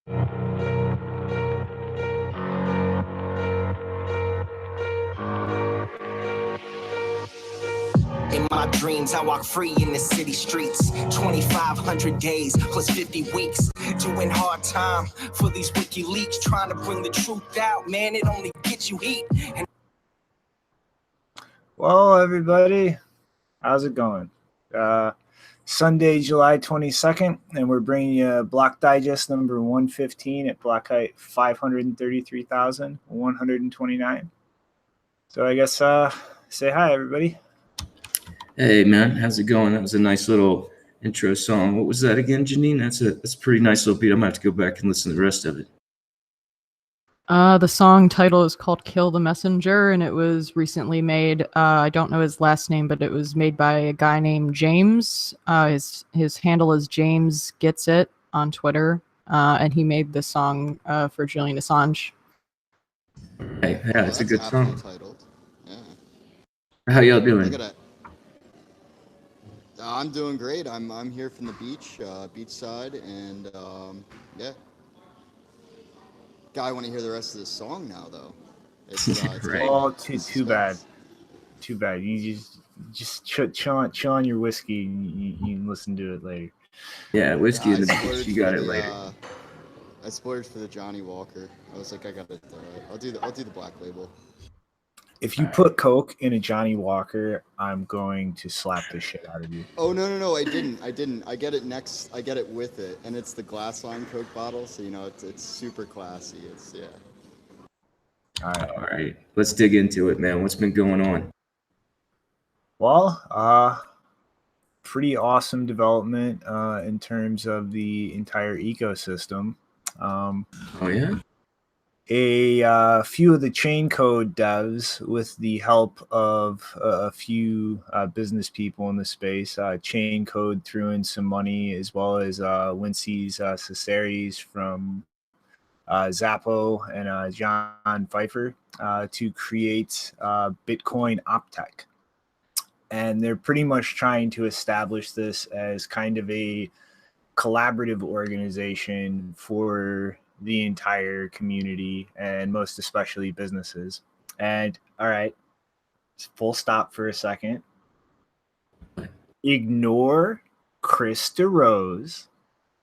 In my dreams, I walk free in the city streets. 2,500 days plus 50 weeks. Doing hard time for these WikiLeaks. Trying to bring the truth out, man, it only gets you heat. Well, everybody, how's it going? Sunday, July 22nd, and we're bringing you Block Digest number 115 at block height 533,129. So I guess say hi, everybody. Hey, man, how's it going? That was a nice little intro song. What was that again, Janine? That's a pretty nice little beat. I'm going to have to go back and listen to the rest of it. The song title is called Kill the Messenger, and it was recently made. I don't know his last name, but it was made by a guy named James. His handle is James Gets It on Twitter, and he made this song for Julian Assange. Hey, yeah, it's a good song. Titled. Yeah. How y'all doing? Look at that. I'm doing great. I'm here from the beach, beachside, and yeah. I want to hear the rest of the song now, though. It's Right. Oh, too bad. Too bad. You just chill on your whiskey. And you can listen to it later. Yeah, whiskey in the beach. splurged You got for it the, later. I splurged for the Johnny Walker. I was like, I got it. I'll do the black label. If you put Coke in a Johnny Walker, I'm going to slap the shit out of you. Oh no! I didn't. I get it next. I get it with it, and it's the glass line Coke bottle. So it's super classy. It's yeah. All right. Let's dig into it, man. What's been going on? Well, pretty awesome development in terms of the entire ecosystem. Oh yeah. A few of the chain code devs, with the help of a few business people in the space, chain code threw in some money, as well as Lindsay's Cesari's from Zappo and John Pfeiffer to create Bitcoin Optech. And they're pretty much trying to establish this as kind of a collaborative organization for the entire community, and most especially businesses. And all right, full stop for a second. Ignore Chris DeRose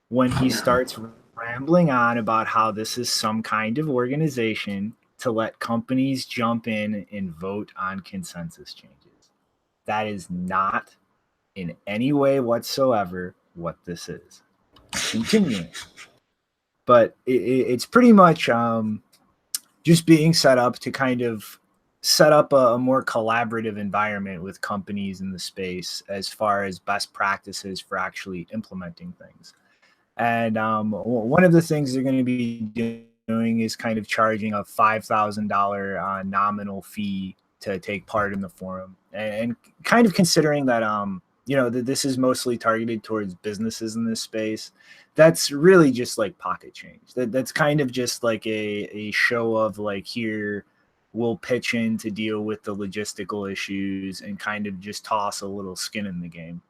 when he starts rambling on about how this is some kind of organization to let companies jump in and vote on consensus changes. That is not in any way whatsoever what this is. Continuing. But it's pretty much just being set up to kind of set up a more collaborative environment with companies in the space as far as best practices for actually implementing things. And one of the things they're going to be doing is kind of charging a $5,000 nominal fee to take part in the forum, and kind of considering that that this is mostly targeted towards businesses in this space. That's really just like pocket change. That's kind of just like a show of like, here, we'll pitch in to deal with the logistical issues and kind of just toss a little skin in the game.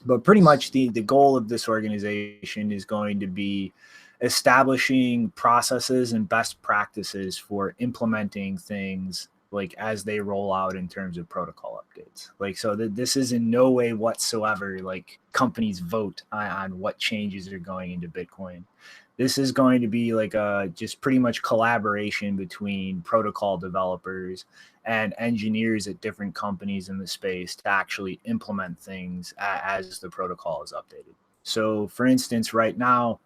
But pretty much the goal of this organization is going to be establishing processes and best practices for implementing things like as they roll out in terms of protocol updates. Like, so this is in no way whatsoever like companies vote on what changes are going into Bitcoin. This is going to be like just pretty much collaboration between protocol developers and engineers at different companies in the space to actually implement things as the protocol is updated. So for instance, right now,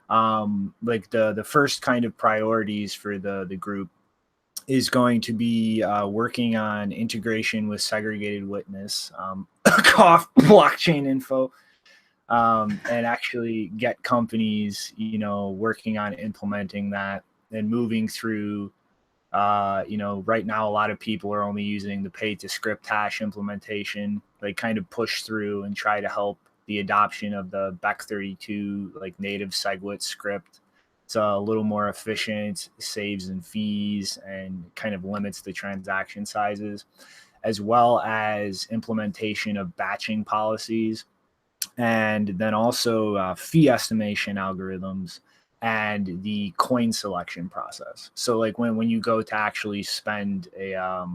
like the first kind of priorities for the group is going to be working on integration with segregated witness, cough, blockchain info, and actually get companies, working on implementing that and moving through, right now, a lot of people are only using the pay to script hash implementation. They kind of push through and try to help the adoption of the Bech32 like native SegWit script. It's a little more efficient, saves in fees, and kind of limits the transaction sizes, as well as implementation of batching policies, and then also fee estimation algorithms, and the coin selection process. So like when you go to actually spend a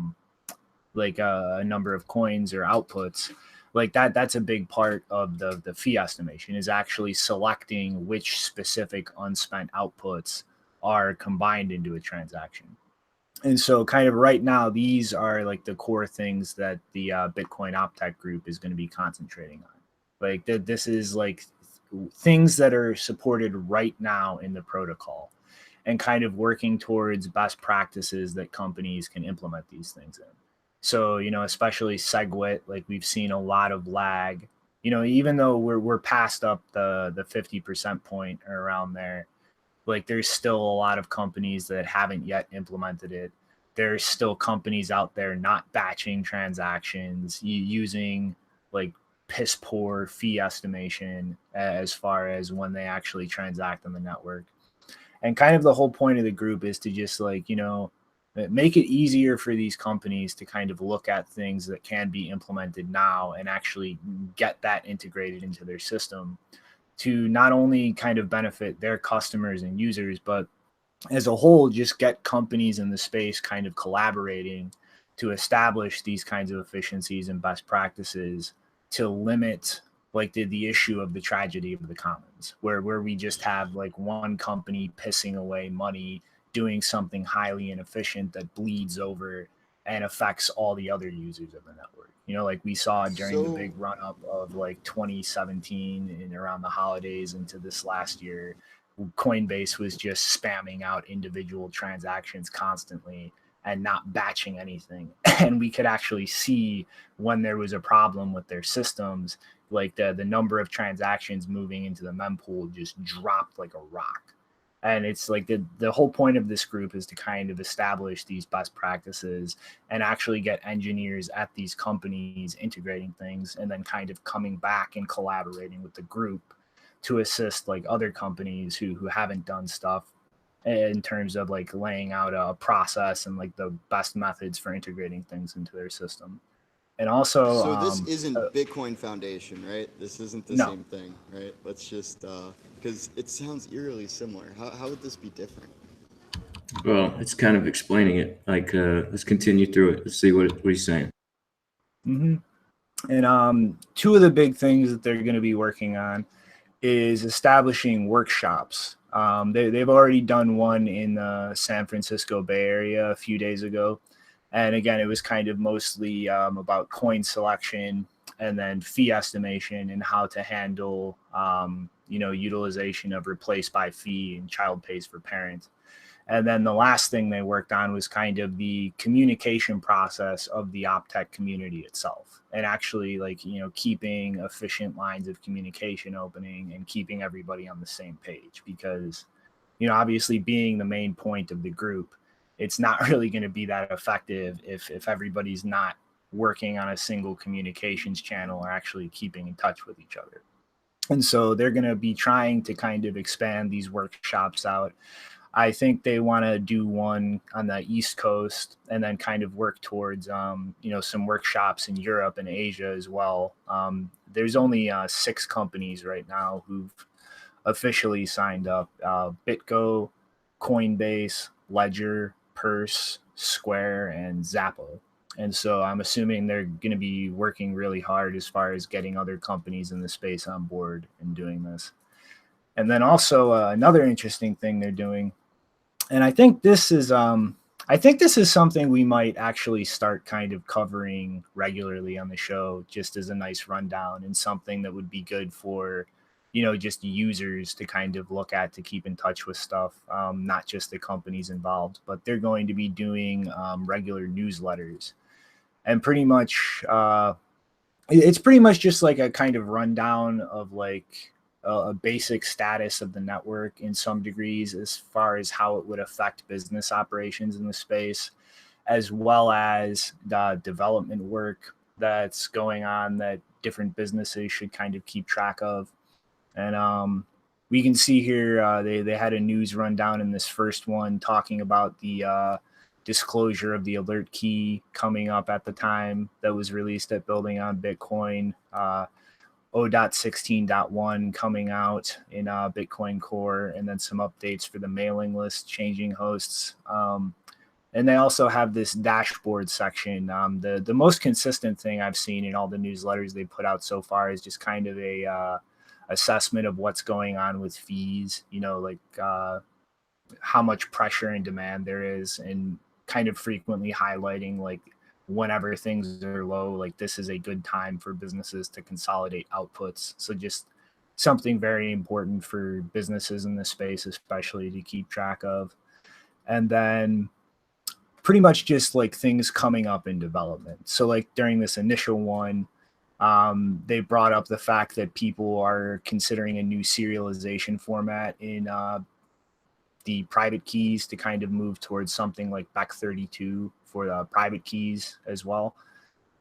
number of coins or outputs, like that's a big part of the fee estimation, is actually selecting which specific unspent outputs are combined into a transaction. And so kind of right now, these are like the core things that the Bitcoin Optech group is going to be concentrating on. Like this is like things that are supported right now in the protocol, and kind of working towards best practices that companies can implement these things in. So, especially SegWit, like we've seen a lot of lag, even though we're past up the 50% point or around there, like there's still a lot of companies that haven't yet implemented it. There's still companies out there not batching transactions, using like piss poor fee estimation as far as when they actually transact on the network. And kind of the whole point of the group is to just make it easier for these companies to kind of look at things that can be implemented now and actually get that integrated into their system, to not only kind of benefit their customers and users, but as a whole, just get companies in the space kind of collaborating to establish these kinds of efficiencies and best practices to limit like the issue of the tragedy of the commons, where we just have like one company pissing away money doing something highly inefficient that bleeds over and affects all the other users of the network. Like we saw during the big run up of like 2017 and around the holidays into this last year, Coinbase was just spamming out individual transactions constantly and not batching anything. And we could actually see when there was a problem with their systems, like the number of transactions moving into the mempool just dropped like a rock. And it's like the whole point of this group is to kind of establish these best practices and actually get engineers at these companies integrating things, and then kind of coming back and collaborating with the group to assist like other companies who haven't done stuff in terms of like laying out a process and like the best methods for integrating things into their system. And also, so this isn't Bitcoin Foundation, right? This isn't the same thing, right? Let's just because it sounds eerily similar. How would this be different? Well, it's kind of explaining it. Like, let's continue through it. Let's see what he's saying. Mm-hmm. And two of the big things that they're going to be working on is establishing workshops. They've already done one in the San Francisco Bay Area a few days ago. And again, it was kind of mostly about coin selection and then fee estimation and how to handle, utilization of replace by fee and child pays for parents. And then the last thing they worked on was kind of the communication process of the Optech community itself, and actually keeping efficient lines of communication opening and keeping everybody on the same page, because, obviously being the main point of the group, it's not really going to be that effective if everybody's not working on a single communications channel or actually keeping in touch with each other. And so they're going to be trying to kind of expand these workshops out. I think they want to do one on the East Coast and then kind of work towards, some workshops in Europe and Asia as well. There's only 6 companies right now who've officially signed up: BitGo, Coinbase, Ledger, Purse, Square, and Zappa. And so I'm assuming they're going to be working really hard as far as getting other companies in the space on board and doing this. And then also another interesting thing they're doing, and I think this is something we might actually start kind of covering regularly on the show, just as a nice rundown, and something that would be good for, just users to kind of look at to keep in touch with stuff, not just the companies involved. But they're going to be doing regular newsletters, and pretty much it's pretty much just like a kind of rundown of like a basic status of the network in some degrees, as far as how it would affect business operations in the space, as well as the development work that's going on that different businesses should kind of keep track of. And we can see here they had a news rundown in this first one talking about the disclosure of the alert key coming up at the time that was released at Building on Bitcoin. 0.16.1 coming out in Bitcoin Core, and then some updates for the mailing list, changing hosts. And they also have this dashboard section. The most consistent thing I've seen in all the newsletters they put out so far is just kind of a assessment of what's going on with fees, like how much pressure and demand there is, and kind of frequently highlighting like whenever things are low, like this is a good time for businesses to consolidate outputs. So just something very important for businesses in this space, especially to keep track of. And then pretty much just like things coming up in development. So like during this initial one, they brought up the fact that people are considering a new serialization format in the private keys to kind of move towards something like Bec32 for the private keys as well.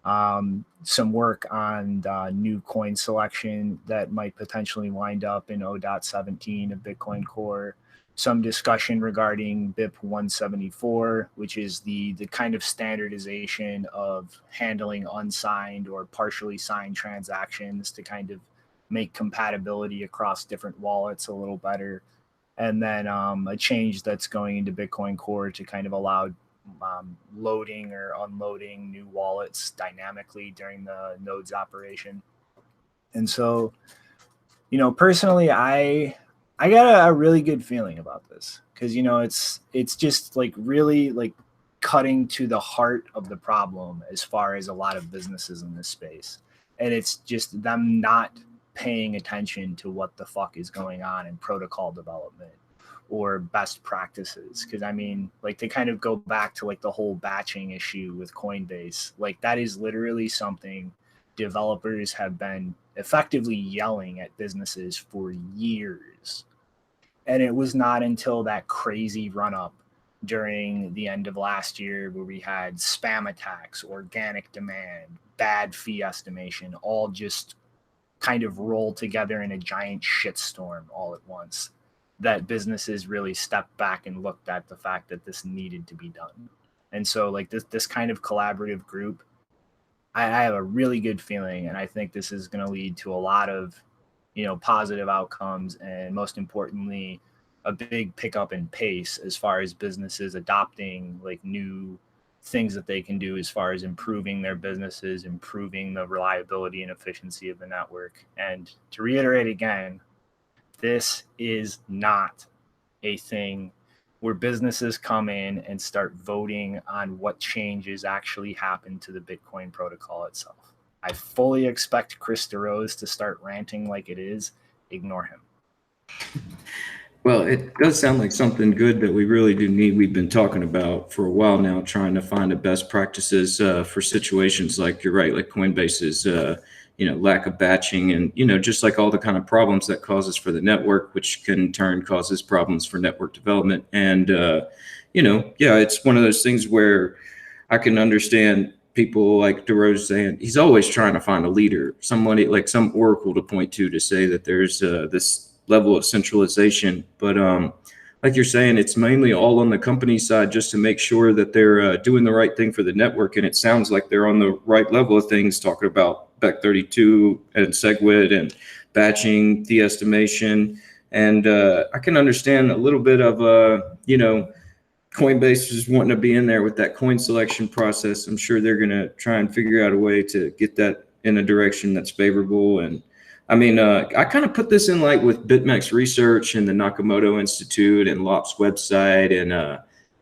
Some work on new coin selection that might potentially wind up in 0.17 of Bitcoin Core. Some discussion regarding BIP 174, which is the kind of standardization of handling unsigned or partially signed transactions to kind of make compatibility across different wallets a little better. And then a change that's going into Bitcoin Core to kind of allow loading or unloading new wallets dynamically during the node's operation. And so, personally, I got a really good feeling about this because, it's just like really like cutting to the heart of the problem as far as a lot of businesses in this space. And it's just them not paying attention to what the fuck is going on in protocol development or best practices. Because like they kind of go back to like the whole batching issue with Coinbase. Like that is literally something developers have been effectively yelling at businesses for years. And it was not until that crazy run up during the end of last year where we had spam attacks, organic demand, bad fee estimation, all just kind of roll together in a giant shitstorm all at once, that businesses really stepped back and looked at the fact that this needed to be done. And so like this kind of collaborative group, I have a really good feeling, and I think this is going to lead to a lot of, positive outcomes, and most importantly, a big pickup in pace as far as businesses adopting like new things that they can do as far as improving their businesses, improving the reliability and efficiency of the network. And to reiterate again, this is not a thing where businesses come in and start voting on what changes actually happen to the Bitcoin protocol itself. I fully expect Chris DeRose to start ranting like it is. Ignore him. Well, it does sound like something good that we really do need. We've been talking about for a while now, trying to find the best practices for situations like, you're right, like Coinbase's, lack of batching, and, just like all the kind of problems that causes for the network, which can in turn causes problems for network development. And, it's one of those things where I can understand people like DeRose saying he's always trying to find a leader, somebody like some oracle to point to say that there's this level of centralization. But like you're saying, it's mainly all on the company side just to make sure that they're doing the right thing for the network. And it sounds like they're on the right level of things, talking about Bec32 and SegWit and batching, the estimation. And I can understand a little bit of, Coinbase is wanting to be in there with that coin selection process. I'm sure they're going to try and figure out a way to get that in a direction that's favorable. And I kind of put this in like with BitMEX Research and the Nakamoto Institute and LOP's website,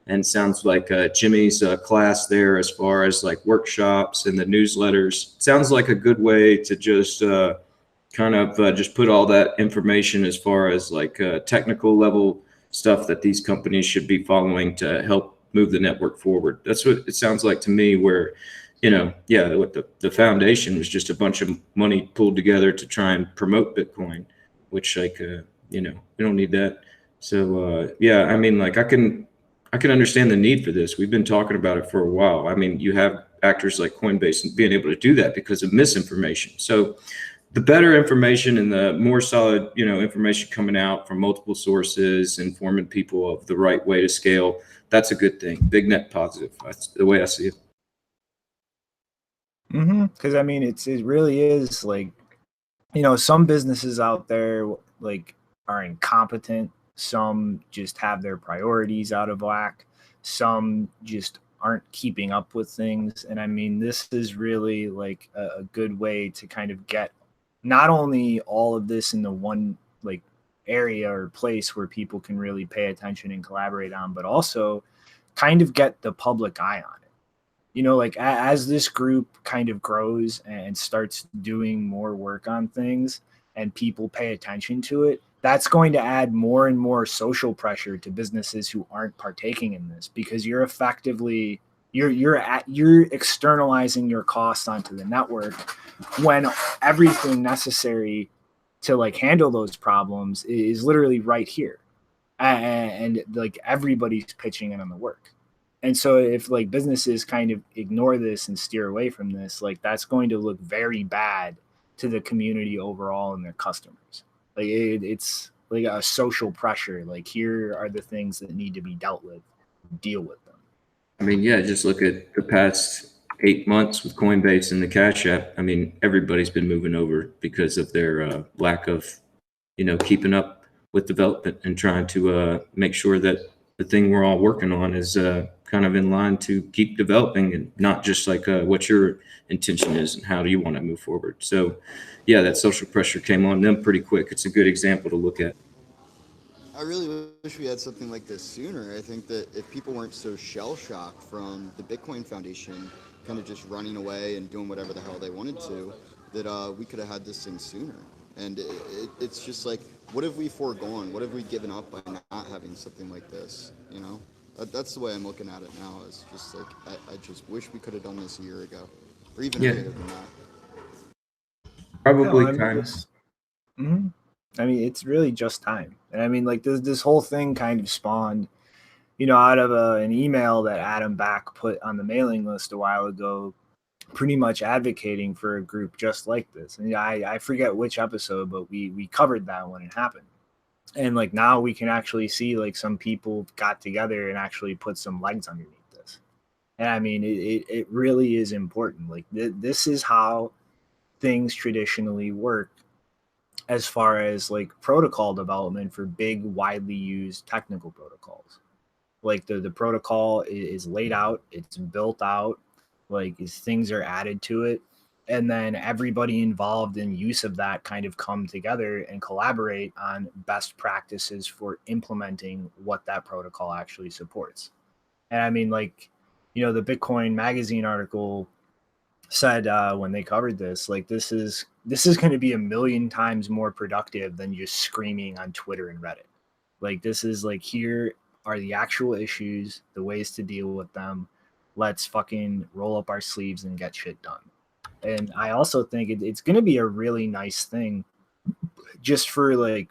and sounds like Jimmy's class there as far as like workshops and the newsletters. Sounds like a good way to just just put all that information as far as like technical level stuff that these companies should be following to help move the network forward. That's what it sounds like to me, where what the foundation was just a bunch of money pulled together to try and promote Bitcoin, which we don't need that. So I can understand the need for this. We've been talking about it for a while. You have actors like Coinbase being able to do that because of misinformation. So the better information and the more solid, information coming out from multiple sources, informing people of the right way to scale, that's a good thing. Big net positive. That's the way I see it. Because it really is like some businesses out there like are incompetent. Some just have their priorities out of whack. Some just aren't keeping up with things. And I mean, this is really like a good way to kind of get not only all of this in the one like area or place where people can really pay attention and collaborate on, but also kind of get the public eye on it. Like as this group kind of grows and starts doing more work on things and people pay attention to it, that's going to add more and more social pressure to businesses who aren't partaking in this, because you're effectively you're externalizing your costs onto the network when everything necessary to like handle those problems is literally right here, and like everybody's pitching in on the work. And so if like businesses kind of ignore this and steer away from this, like that's going to look very bad to the community overall and their customers. Like it's like a social pressure. Like here are the things that need to be dealt with. Deal with them. I mean, yeah, just look at the past 8 months with Coinbase and the Cash App. I mean, everybody's been moving over because of their lack of, keeping up with development and trying to make sure that the thing we're all working on is kind of in line to keep developing, and not just like what your intention is and how do you want to move forward. So yeah, that social pressure came on them pretty quick. It's a good example to look at. I really wish we had something like this sooner. I think that if people weren't so shell-shocked from the Bitcoin Foundation kind of just running away and doing whatever the hell they wanted to, that we could have had this thing sooner. And it's just like, what have we foregone? What have we given up by not having something like this? That's the way I'm looking at it now. Is just like, I just wish we could have done this a year ago, or even earlier than that. Probably times. Mm-hmm. I mean, it's really just time. And I mean, like this whole thing kind of spawned, out of an email that Adam Back put on the mailing list a while ago, pretty much advocating for a group just like this. And I forget which episode, but we covered that when it happened. And like now we can actually see like some people got together and actually put some legs underneath this. And I mean, it really is important. Like this is how things traditionally work as far as like protocol development for big, widely used technical protocols. Like the protocol is laid out, it's built out, like things are added to it, and then everybody involved in use of that kind of come together and collaborate on best practices for implementing what that protocol actually supports. And I mean, like, the Bitcoin Magazine article said when they covered this, like this is going to be 1,000,000 times more productive than just screaming on Twitter and Reddit. Like this is like, here are the actual issues, the ways to deal with them. Let's fucking roll up our sleeves and get shit done. And I also think it's going to be a really nice thing just for like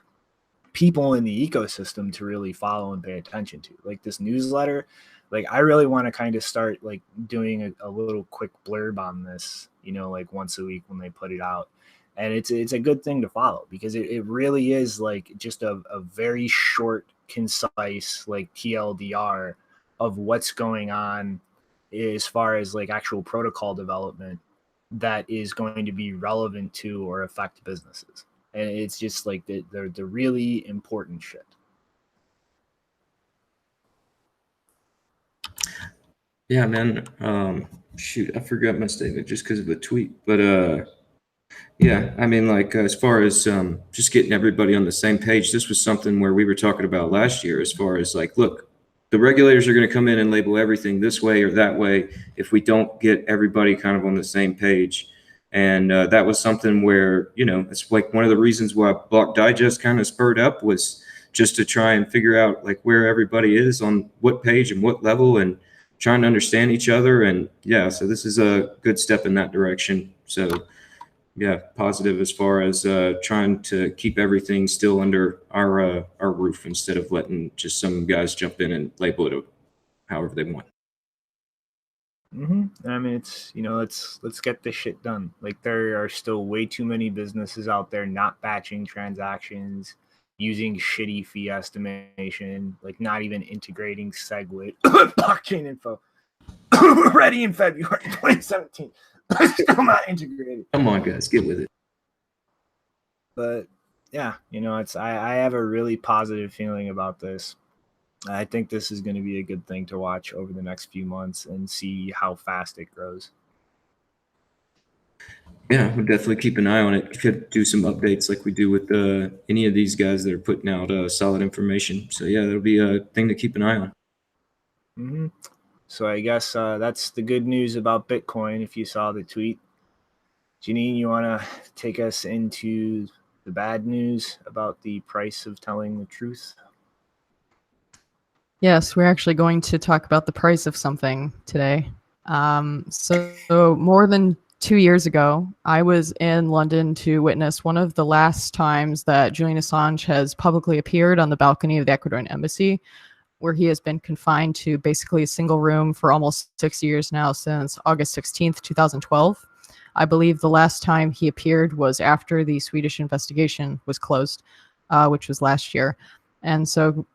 people in the ecosystem to really follow and pay attention to. Like this newsletter, like I really want to kind of start like doing a little quick blurb on this, like once a week when they put it out. And it's a good thing to follow, because it really is like just a very short, concise like TLDR of what's going on as far as like actual protocol development that is going to be relevant to or affect businesses. And it's just like the really important shit. Yeah, man. Shoot, I forgot my statement just because of the tweet. But yeah, I mean, like as far as just getting everybody on the same page, this was something where we were talking about last year. As far as like, look, the regulators are going to come in and label everything this way or that way if we don't get everybody kind of on the same page. And that was something where, it's like one of the reasons why Block Digest kind of spurred up was just to try and figure out like where everybody is on what page and what level, and trying to understand each other. And yeah, so this is a good step in that direction. So yeah, positive as far as trying to keep everything still under our roof instead of letting just some guys jump in and label it however they want. Mm-hmm. I mean, it's let's get this shit done. Like there are still way too many businesses out there not batching transactions, using shitty fee estimation, like not even integrating SegWit blockchain info. Ready in February 2017. Still not integrated. Come on, guys, get with it. But yeah, I have a really positive feeling about this. I think this is going to be a good thing to watch over the next few months and see how fast it grows. Yeah, we'll definitely keep an eye on it. Could do some updates like we do with any of these guys that are putting out solid information. So yeah, that'll be a thing to keep an eye on. Mm-hmm. So I guess that's the good news about Bitcoin. If you saw the tweet, Janine, you want to take us into the bad news about the price of telling the truth? Yes, we're actually going to talk about the price of something today. So more than 2 years ago, I was in London to witness one of the last times that Julian Assange has publicly appeared on the balcony of the Ecuadorian embassy, where he has been confined to basically a single room for almost 6 years now, since August 16th, 2012. I believe the last time he appeared was after the Swedish investigation was closed, which was last year. And so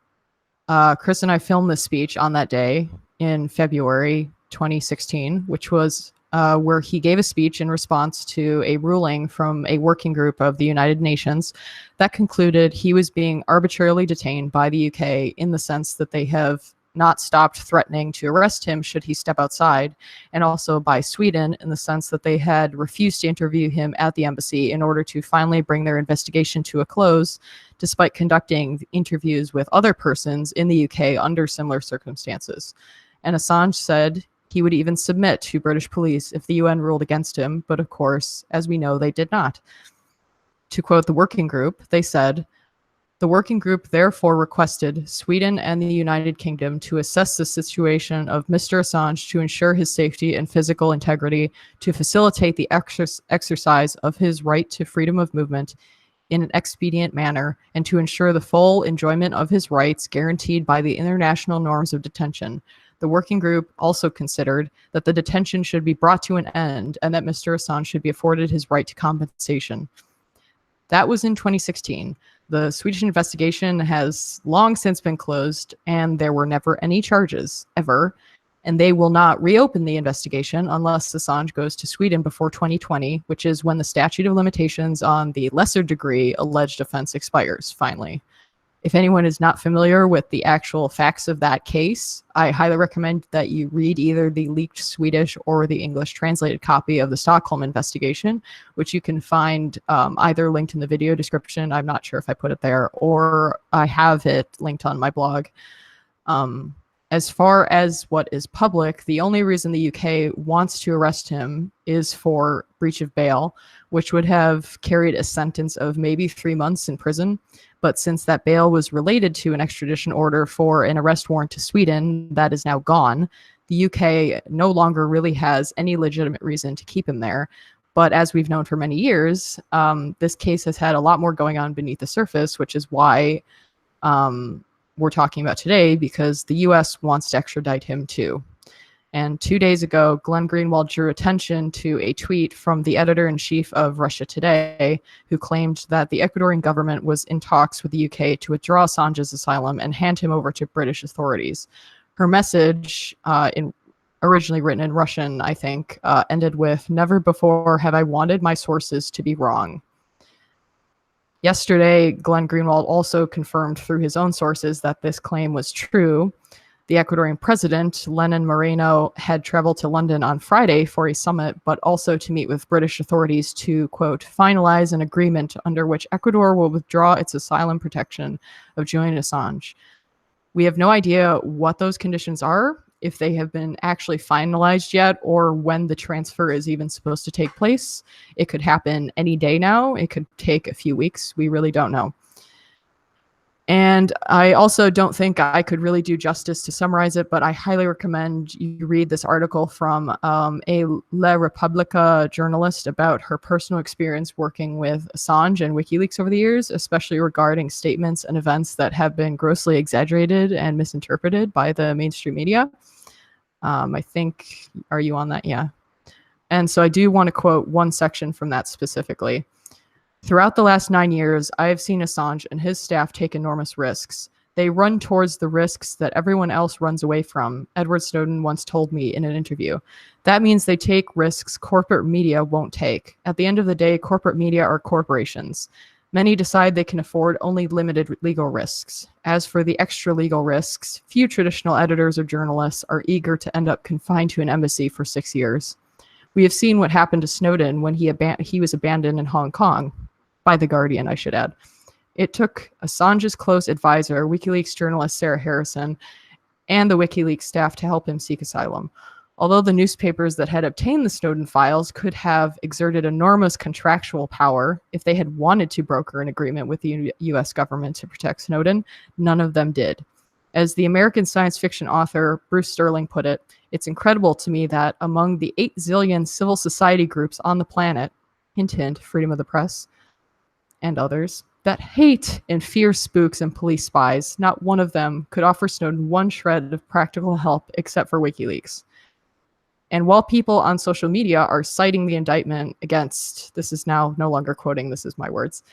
Chris and I filmed this speech on that day in February 2016, which was where he gave a speech in response to a ruling from a working group of the United Nations that concluded he was being arbitrarily detained by the UK, in the sense that they have not stopped threatening to arrest him should he step outside, and also by Sweden in the sense that they had refused to interview him at the embassy in order to finally bring their investigation to a close, despite conducting interviews with other persons in the UK under similar circumstances. And Assange said he would even submit to British police if the UN ruled against him, but of course, as we know, they did not. To quote the working group, they said, "The working group therefore requested Sweden and the United Kingdom to assess the situation of Mr. Assange to ensure his safety and physical integrity, to facilitate the exercise of his right to freedom of movement in an expedient manner, and to ensure the full enjoyment of his rights guaranteed by the international norms of detention. The working group also considered that the detention should be brought to an end and that Mr. Assange should be afforded his right to compensation." That was in 2016. The Swedish investigation has long since been closed, and there were never any charges, ever. And they will not reopen the investigation unless Assange goes to Sweden before 2020, which is when the statute of limitations on the lesser degree alleged offense expires, finally. If anyone is not familiar with the actual facts of that case, I highly recommend that you read either the leaked Swedish or the English translated copy of the Stockholm investigation, which you can find either linked in the video description. I'm not sure if I put it there, or I have it linked on my blog. As far as what is public, the only reason the UK wants to arrest him is for breach of bail, which would have carried a sentence of maybe 3 months in prison. But since that bail was related to an extradition order for an arrest warrant to Sweden that is now gone, the UK no longer really has any legitimate reason to keep him there. But as we've known for many years, this case has had a lot more going on beneath the surface, which is why we're talking about today, because the US wants to extradite him too. And 2 days ago, Glenn Greenwald drew attention to a tweet from the editor-in-chief of Russia Today, who claimed that the Ecuadorian government was in talks with the UK to withdraw Assange's asylum and hand him over to British authorities. Her message, originally written in Russian, I think, ended with, "Never before have I wanted my sources to be wrong." Yesterday, Glenn Greenwald also confirmed through his own sources that this claim was true. The Ecuadorian president, Lenin Moreno, had traveled to London on Friday for a summit, but also to meet with British authorities to, quote, "finalize an agreement under which Ecuador will withdraw its asylum protection of Julian Assange." We have no idea what those conditions are, if they have been actually finalized yet, or when the transfer is even supposed to take place. It could happen any day now. It could take a few weeks. We really don't know. And I also don't think I could really do justice to summarize it, but I highly recommend you read this article from a La Repubblica journalist about her personal experience working with Assange and WikiLeaks over the years, especially regarding statements and events that have been grossly exaggerated and misinterpreted by the mainstream media. I think, are you on that? Yeah. And so I do want to quote one section from that specifically. "Throughout the last 9 years, I have seen Assange and his staff take enormous risks. They run towards the risks that everyone else runs away from," Edward Snowden once told me in an interview. "That means they take risks corporate media won't take. At the end of the day, corporate media are corporations. Many decide they can afford only limited legal risks. As for the extra legal risks, few traditional editors or journalists are eager to end up confined to an embassy for 6 years. We have seen what happened to Snowden when he was abandoned in Hong Kong, by The Guardian, I should add. It took Assange's close advisor, WikiLeaks journalist Sarah Harrison, and the WikiLeaks staff to help him seek asylum. Although the newspapers that had obtained the Snowden files could have exerted enormous contractual power if they had wanted to broker an agreement with the US government to protect Snowden, none of them did. As the American science fiction author Bruce Sterling put it, it's incredible to me that among the 8 zillion civil society groups on the planet, hint hint, freedom of the press, and others, that hate and fear spooks and police spies, not one of them could offer Snowden one shred of practical help except for WikiLeaks. And while people on social media are citing the indictment against, this is now no longer quoting, this is my words,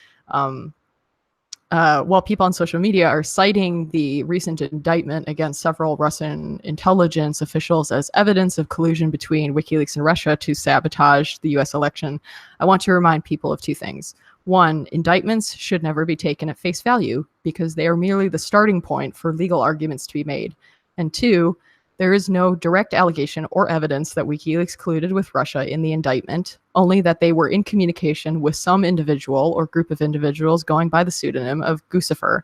while people on social media are citing the recent indictment against several Russian intelligence officials as evidence of collusion between WikiLeaks and Russia to sabotage the US election, I want to remind people of 2 things. 1, indictments should never be taken at face value because they are merely the starting point for legal arguments to be made. And 2, there is no direct allegation or evidence that WikiLeaks colluded with Russia in the indictment, only that they were in communication with some individual or group of individuals going by the pseudonym of Guccifer,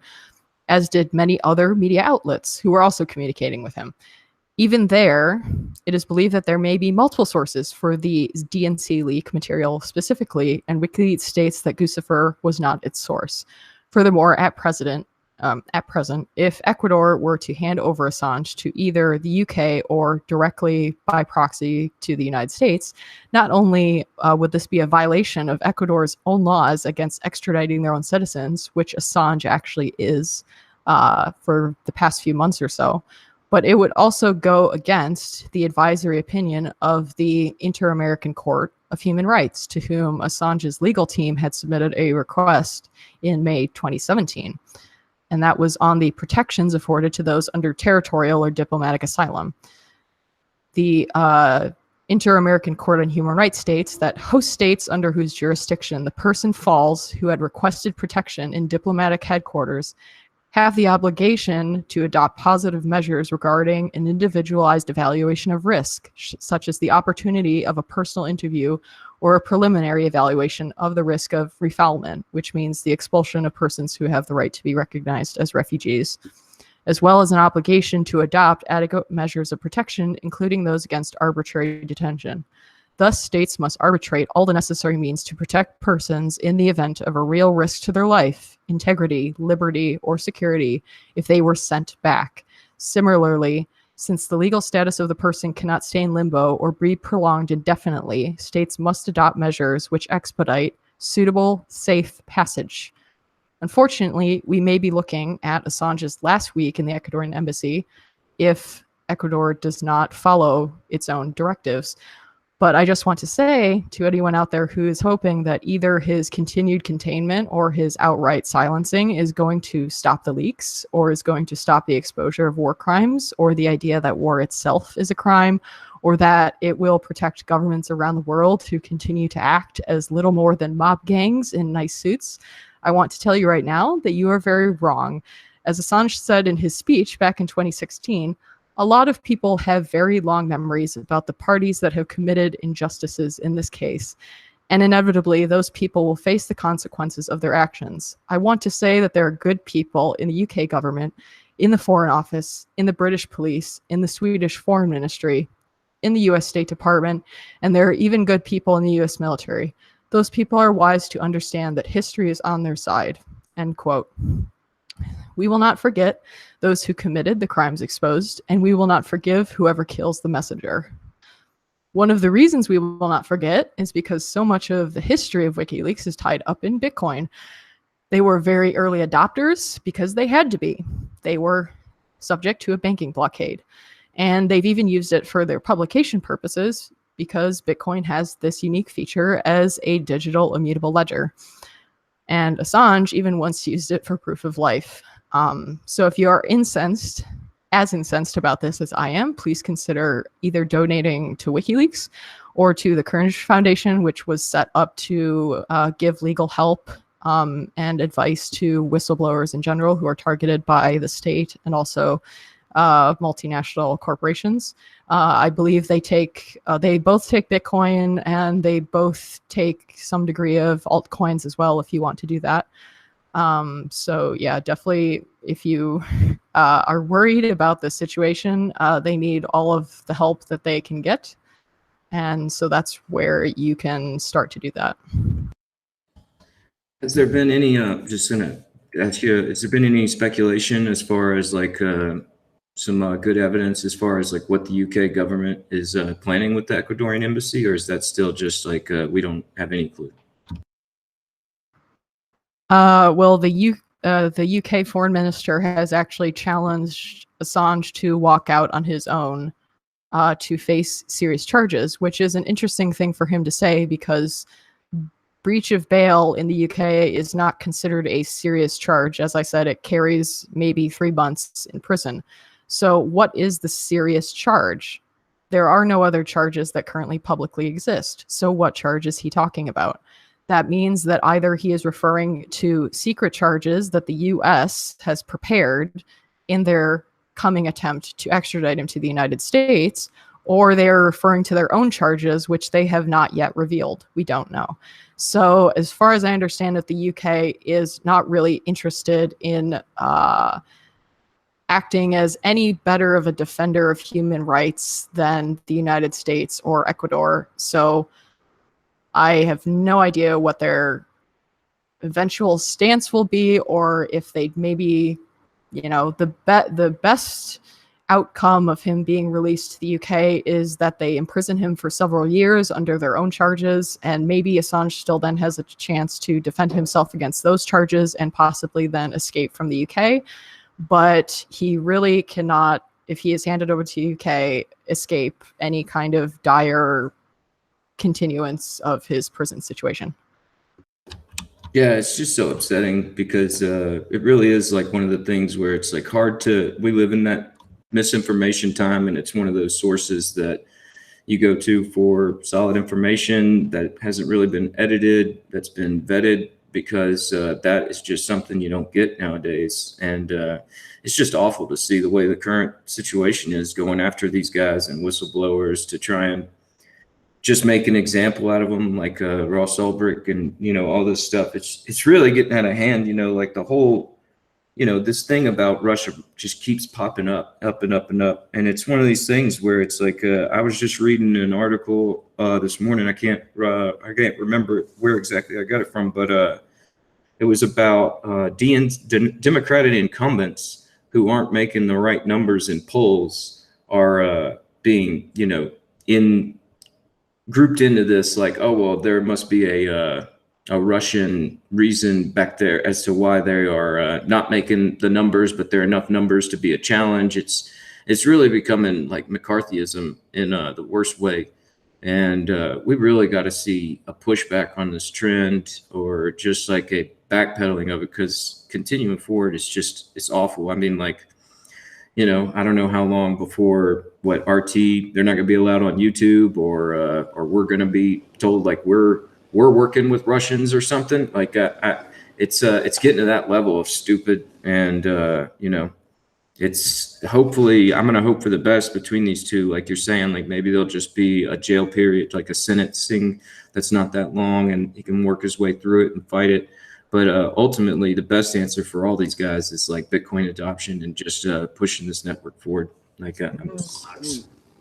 as did many other media outlets who were also communicating with him. Even there, it is believed that there may be multiple sources for the DNC leak material specifically, and WikiLeaks states that Guccifer was not its source. Furthermore, at present, if Ecuador were to hand over Assange to either the UK or directly by proxy to the United States, not only would this be a violation of Ecuador's own laws against extraditing their own citizens, which Assange actually is for the past few months or so, but it would also go against the advisory opinion of the Inter-American Court of Human Rights, to whom Assange's legal team had submitted a request in May 2017. And that was on the protections afforded to those under territorial or diplomatic asylum. The Inter-American Court on Human Rights states that host states under whose jurisdiction the person falls who had requested protection in diplomatic headquarters have the obligation to adopt positive measures regarding an individualized evaluation of risk, such as the opportunity of a personal interview or a preliminary evaluation of the risk of refoulement, which means the expulsion of persons who have the right to be recognized as refugees, as well as an obligation to adopt adequate measures of protection, including those against arbitrary detention. Thus, states must arbitrate all the necessary means to protect persons in the event of a real risk to their life, integrity, liberty, or security if they were sent back. Similarly, since the legal status of the person cannot stay in limbo or be prolonged indefinitely, states must adopt measures which expedite suitable, safe passage. Unfortunately, we may be looking at Assange's last week in the Ecuadorian embassy if Ecuador does not follow its own directives. But I just want to say to anyone out there who is hoping that either his continued containment or his outright silencing is going to stop the leaks or is going to stop the exposure of war crimes or the idea that war itself is a crime or that it will protect governments around the world who continue to act as little more than mob gangs in nice suits, I want to tell you right now that you are very wrong. As Assange said in his speech back in 2016, a lot of people have very long memories about the parties that have committed injustices in this case, and inevitably those people will face the consequences of their actions. I want to say that there are good people in the UK government, in the Foreign Office, in the British police, in the Swedish Foreign Ministry, in the US State Department, and there are even good people in the US military. Those people are wise to understand that history is on their side. End quote. We will not forget those who committed the crimes exposed, and we will not forgive whoever kills the messenger. One of the reasons we will not forget is because so much of the history of WikiLeaks is tied up in Bitcoin. They were very early adopters because they had to be. They were subject to a banking blockade, and they've even used it for their publication purposes because Bitcoin has this unique feature as a digital immutable ledger. And Assange even once used it for proof of life. So if you are incensed about this as I am, please consider either donating to WikiLeaks or to the Congressional Foundation, which was set up to give legal help and advice to whistleblowers in general who are targeted by the state and also multinational corporations. I believe they both take Bitcoin, and they both take some degree of altcoins as well if you want to do that. So yeah, definitely if you are worried about the situation, they need all of the help that they can get. And so that's where you can start to do that. Has there been any, just gonna ask you, has there been any speculation as far as like some good evidence as far as like what the UK government is planning with the Ecuadorian embassy, or is that still just like we don't have any clue? Well, the UK foreign minister has actually challenged Assange to walk out on his own to face serious charges, which is an interesting thing for him to say because breach of bail in the UK is not considered a serious charge. As I said, it carries maybe 3 months in prison. So what is the serious charge? There are no other charges that currently publicly exist. So what charge is he talking about? That means that either he is referring to secret charges that the US has prepared in their coming attempt to extradite him to the United States, or they're referring to their own charges, which they have not yet revealed. We don't know. So as far as I understand it, the UK is not really interested in acting as any better of a defender of human rights than the United States or Ecuador. So I have no idea what their eventual stance will be, or if they maybe, the best outcome of him being released to the UK is that they imprison him for several years under their own charges, and maybe Assange still then has a chance to defend himself against those charges and possibly then escape from the UK. But he really cannot, if he is handed over to UK, escape any kind of dire continuance of his prison situation. Yeah, it's just so upsetting because it really is like one of the things where it's like we live in that misinformation time, and it's one of those sources that you go to for solid information that hasn't really been edited, that's been vetted, because that is just something you don't get nowadays. And it's just awful to see the way the current situation is, going after these guys and whistleblowers to try and just make an example out of them, like Ross Ulbricht and, all this stuff. It's really getting out of hand, like the whole, this thing about Russia just keeps popping up and up and up. And it's one of these things where it's like, I was just reading an article this morning. I can't remember where exactly I got it from, but it was about Democratic incumbents who aren't making the right numbers in polls are being, grouped into this, like, oh, well, there must be a Russian reason back there as to why they are not making the numbers, but there are enough numbers to be a challenge. It's really becoming like McCarthyism in the worst way. And we really got to see a pushback on this trend, or just like a backpedaling of it, because continuing forward is it's awful. I mean, like, I don't know how long before they're not going to be allowed on YouTube, or we're going to be told like we're working with Russians or something. Like it's getting to that level of stupid. And it's hopefully, I'm going to hope for the best between these two. Like you're saying, like maybe there'll just be a jail period, like a sentencing that's not that long, and he can work his way through it and fight it. But ultimately, the best answer for all these guys is like Bitcoin adoption and just pushing this network forward. Like,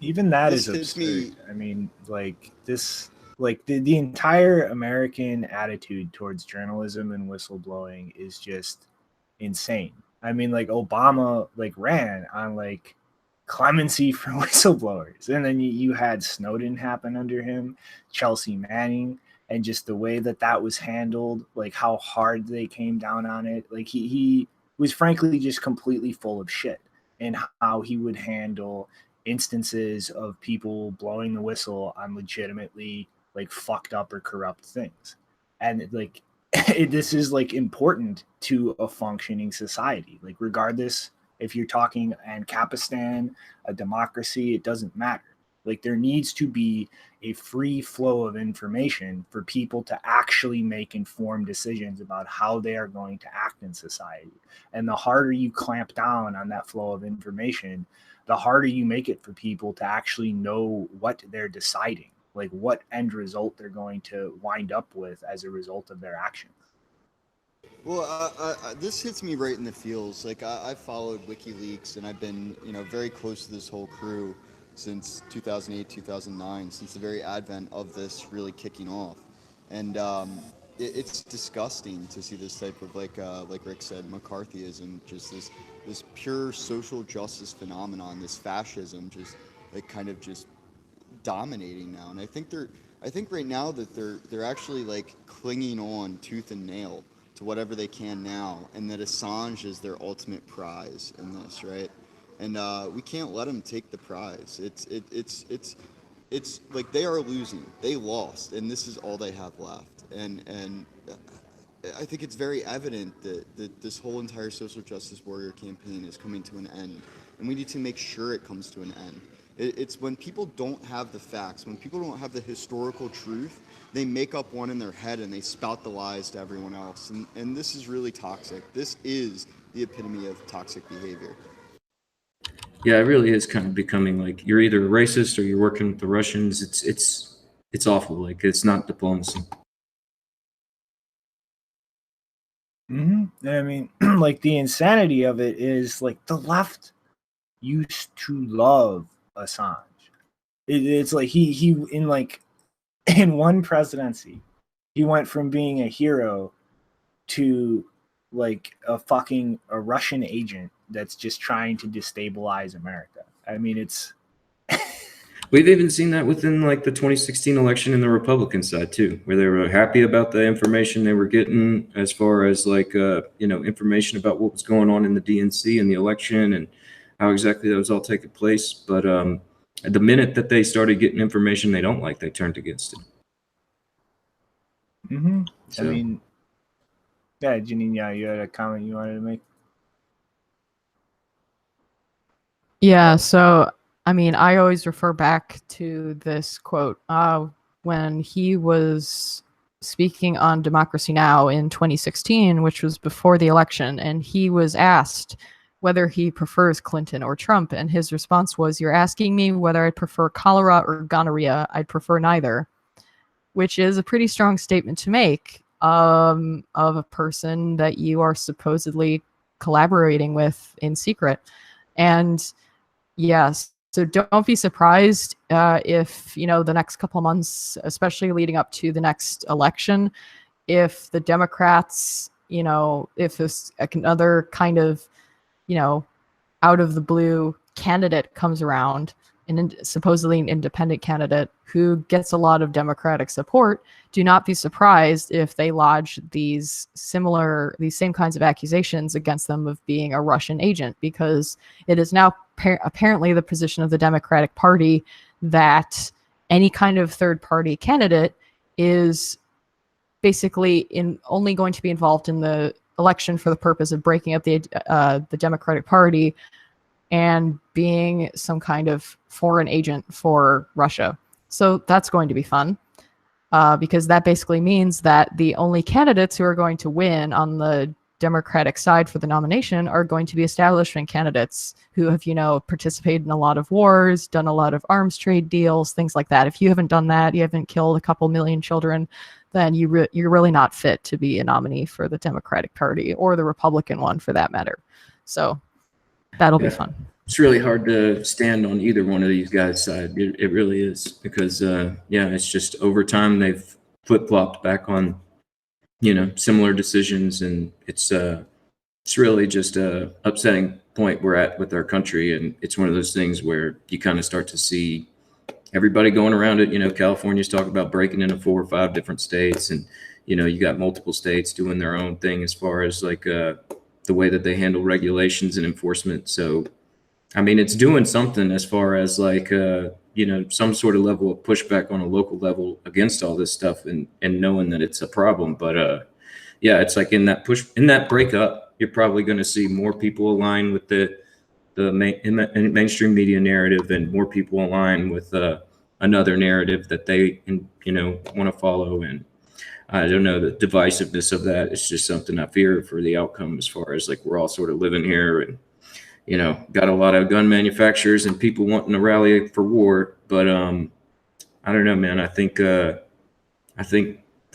even that is absurd. I mean, like this, like the entire American attitude towards journalism and whistleblowing is just insane. I mean, like Obama like ran on like clemency for whistleblowers, and then you had Snowden happen under him, Chelsea Manning. And just the way that was handled, like how hard they came down on it. Like he was frankly just completely full of shit, and how he would handle instances of people blowing the whistle on legitimately like fucked up or corrupt things. And like this is like important to a functioning society. Like regardless if you're talking Ancapistan, a democracy, it doesn't matter. Like, there needs to be a free flow of information for people to actually make informed decisions about how they are going to act in society. And the harder you clamp down on that flow of information, the harder you make it for people to actually know what they're deciding, like what end result they're going to wind up with as a result of their actions. Well, this hits me right in the feels. Like, I've followed WikiLeaks, and I've been, very close to this whole crew since 2008, 2009, since the very advent of this really kicking off. And it's disgusting to see this type of, like Rick said, McCarthyism, just this pure social justice phenomenon, this fascism, just like kind of just dominating now. And I think right now that they're actually like clinging on tooth and nail to whatever they can now, and that Assange is their ultimate prize in this, right? And we can't let them take the prize. It's like they are losing. They lost, and this is all they have left. And I think it's very evident that this whole entire social justice warrior campaign is coming to an end, and we need to make sure it comes to an end. It's when people don't have the facts, when people don't have the historical truth, they make up one in their head and they spout the lies to everyone else. And this is really toxic. This is the epitome of toxic behavior. Yeah, it really is kind of becoming like you're either a racist or you're working with the Russians. It's awful. Like, it's not diplomacy. I mean, like, the insanity of it is, like, the left used to love Assange. It's like he in, like, in one presidency, he went from being a hero to like a Russian agent that's just trying to destabilize America. I mean, it's We've even seen that within like the 2016 election in the Republican side too, where they were happy about the information they were getting as far as like information about what was going on in the DNC and the election and how exactly that was all taking place. But the minute that they started getting information they don't like, they turned against it. So, I mean, yeah, Janine, you had a comment you wanted to make? Yeah, so I mean, I always refer back to this quote when he was speaking on Democracy Now! In 2016, which was before the election, and he was asked whether he prefers Clinton or Trump, and his response was, "You're asking me whether I prefer cholera or gonorrhea. I'd prefer neither," which is a pretty strong statement to make of a person that you are supposedly collaborating with in secret. And yes, so don't be surprised if, the next couple of months, especially leading up to the next election, if the Democrats, if this another kind of, out of the blue candidate comes around, and supposedly an independent candidate who gets a lot of Democratic support, do not be surprised if they lodge these same kinds of accusations against them of being a Russian agent, because it is now apparently the position of the Democratic Party that any kind of third-party candidate is basically only going to be involved in the election for the purpose of breaking up the Democratic Party and being some kind of foreign agent for Russia. So that's going to be fun, because that basically means that the only candidates who are going to win on the Democratic side for the nomination are going to be establishment candidates who have, participated in a lot of wars, done a lot of arms trade deals, things like that. If you haven't done that, you haven't killed a couple million children, then you're really not fit to be a nominee for the Democratic Party or the Republican one for that matter. So that'll be fun. It's really hard to stand on either one of these guys' side. It really is, because it's just over time they've flip-flopped back on similar decisions, and it's really just a upsetting point we're at with our country. And it's one of those things where you kind of start to see everybody going around it. California's talking about breaking into 4 or 5 different states, and you got multiple states doing their own thing as far as like the way that they handle regulations and enforcement. So I mean, it's doing something as far as like some sort of level of pushback on a local level against all this stuff, and knowing that it's a problem. But it's like in that breakup, you're probably going to see more people align with the the mainstream media narrative and more people align with another narrative that they want to follow. And I don't know, the divisiveness of that is just something I fear for the outcome, as far as like we're all sort of living here and got a lot of gun manufacturers and people wanting to rally for war. But I don't know, man. I think for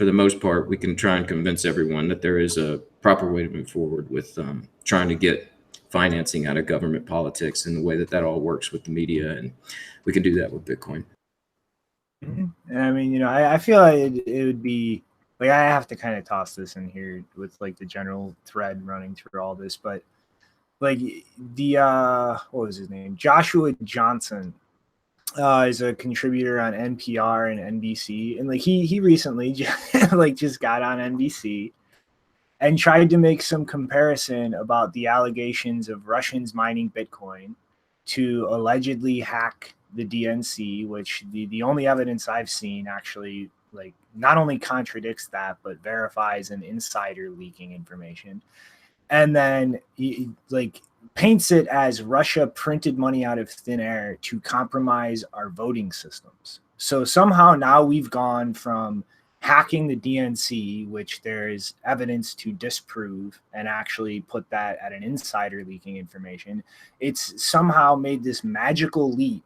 the most part, we can try and convince everyone that there is a proper way to move forward with trying to get financing out of government politics and the way that all works with the media. And we can do that with Bitcoin. And I mean, I feel like it would be like, I have to kind of toss this in here with like the general thread running through all this, but like the what was his name? Joshua Johnson is a contributor on NPR and NBC, and like he recently just got on NBC and tried to make some comparison about the allegations of Russians mining Bitcoin to allegedly hack the DNC, which the only evidence I've seen actually like not only contradicts that, but verifies an insider leaking information. And then he like paints it as Russia printed money out of thin air to compromise our voting systems. So somehow now we've gone from hacking the DNC, which there is evidence to disprove and actually put that at an insider leaking information. It's somehow made this magical leap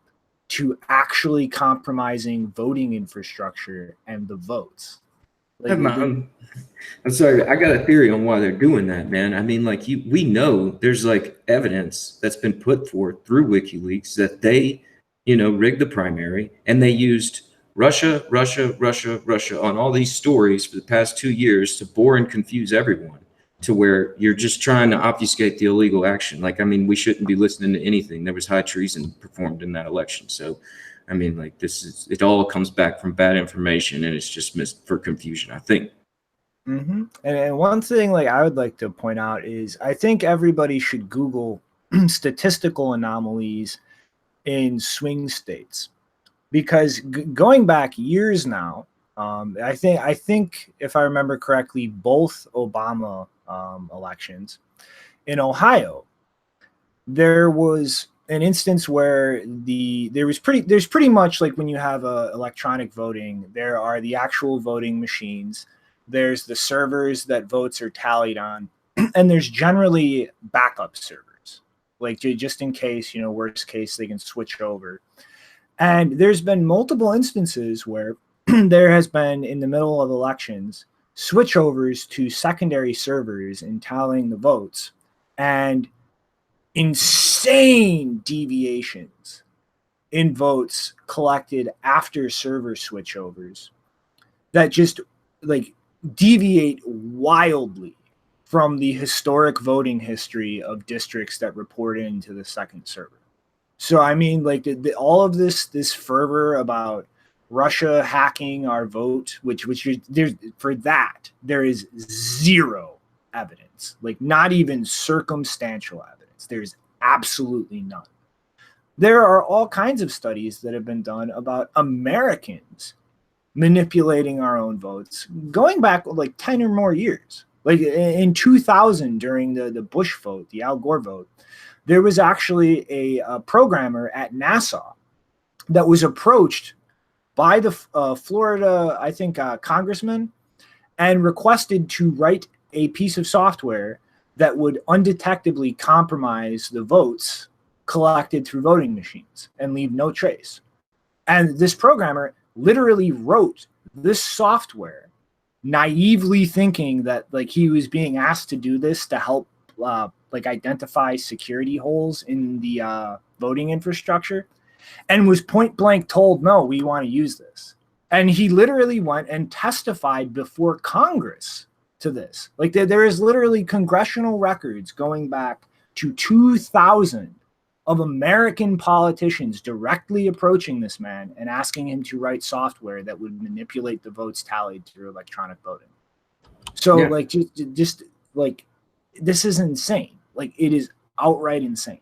to actually compromising voting infrastructure and the votes. Like, I'm sorry, I got a theory on why they're doing that, man. I mean, like we know there's like evidence that's been put forth through WikiLeaks that they, rigged the primary, and they used Russia on all these stories for the past 2 years to bore and confuse everyone to where you're just trying to obfuscate the illegal action. Like, I mean, we shouldn't be listening to anything. There was high treason performed in that election. So, I mean, like it all comes back from bad information, and it's just missed for confusion, I think. Mm-hmm. And one thing like I would like to point out is I think everybody should Google statistical anomalies in swing states, because going back years now, I think if I remember correctly, both Obama elections in Ohio, there was an instance where there's pretty much like when you have electronic voting, there are the actual voting machines, there's the servers that votes are tallied on, and there's generally backup servers, like just in case, worst case, they can switch over. And there's been multiple instances where there has been, in the middle of elections, switchovers to secondary servers in tallying the votes, and insane deviations in votes collected after server switchovers that just like deviate wildly from the historic voting history of districts that report into the second server. So I mean, like all of this fervor about Russia hacking our vote, which there's for that there is zero evidence, like not even circumstantial evidence. There's absolutely none. There are all kinds of studies that have been done about Americans manipulating our own votes going back like 10 or more years. Like in 2000, during the Bush vote, the Al Gore vote, there was actually a programmer at NASA that was approached by the Florida, I think, congressman, and requested to write a piece of software that would undetectably compromise the votes collected through voting machines and leave no trace. And this programmer literally wrote this software naively thinking that like he was being asked to do this to help like identify security holes in the voting infrastructure, and was point blank told, no, we want to use this. And he literally went and testified before Congress to this. Like there is literally congressional records going back to 2000 of American politicians directly approaching this man and asking him to write software that would manipulate the votes tallied through electronic voting. So yeah. Like just like this is insane. Like it is outright insane.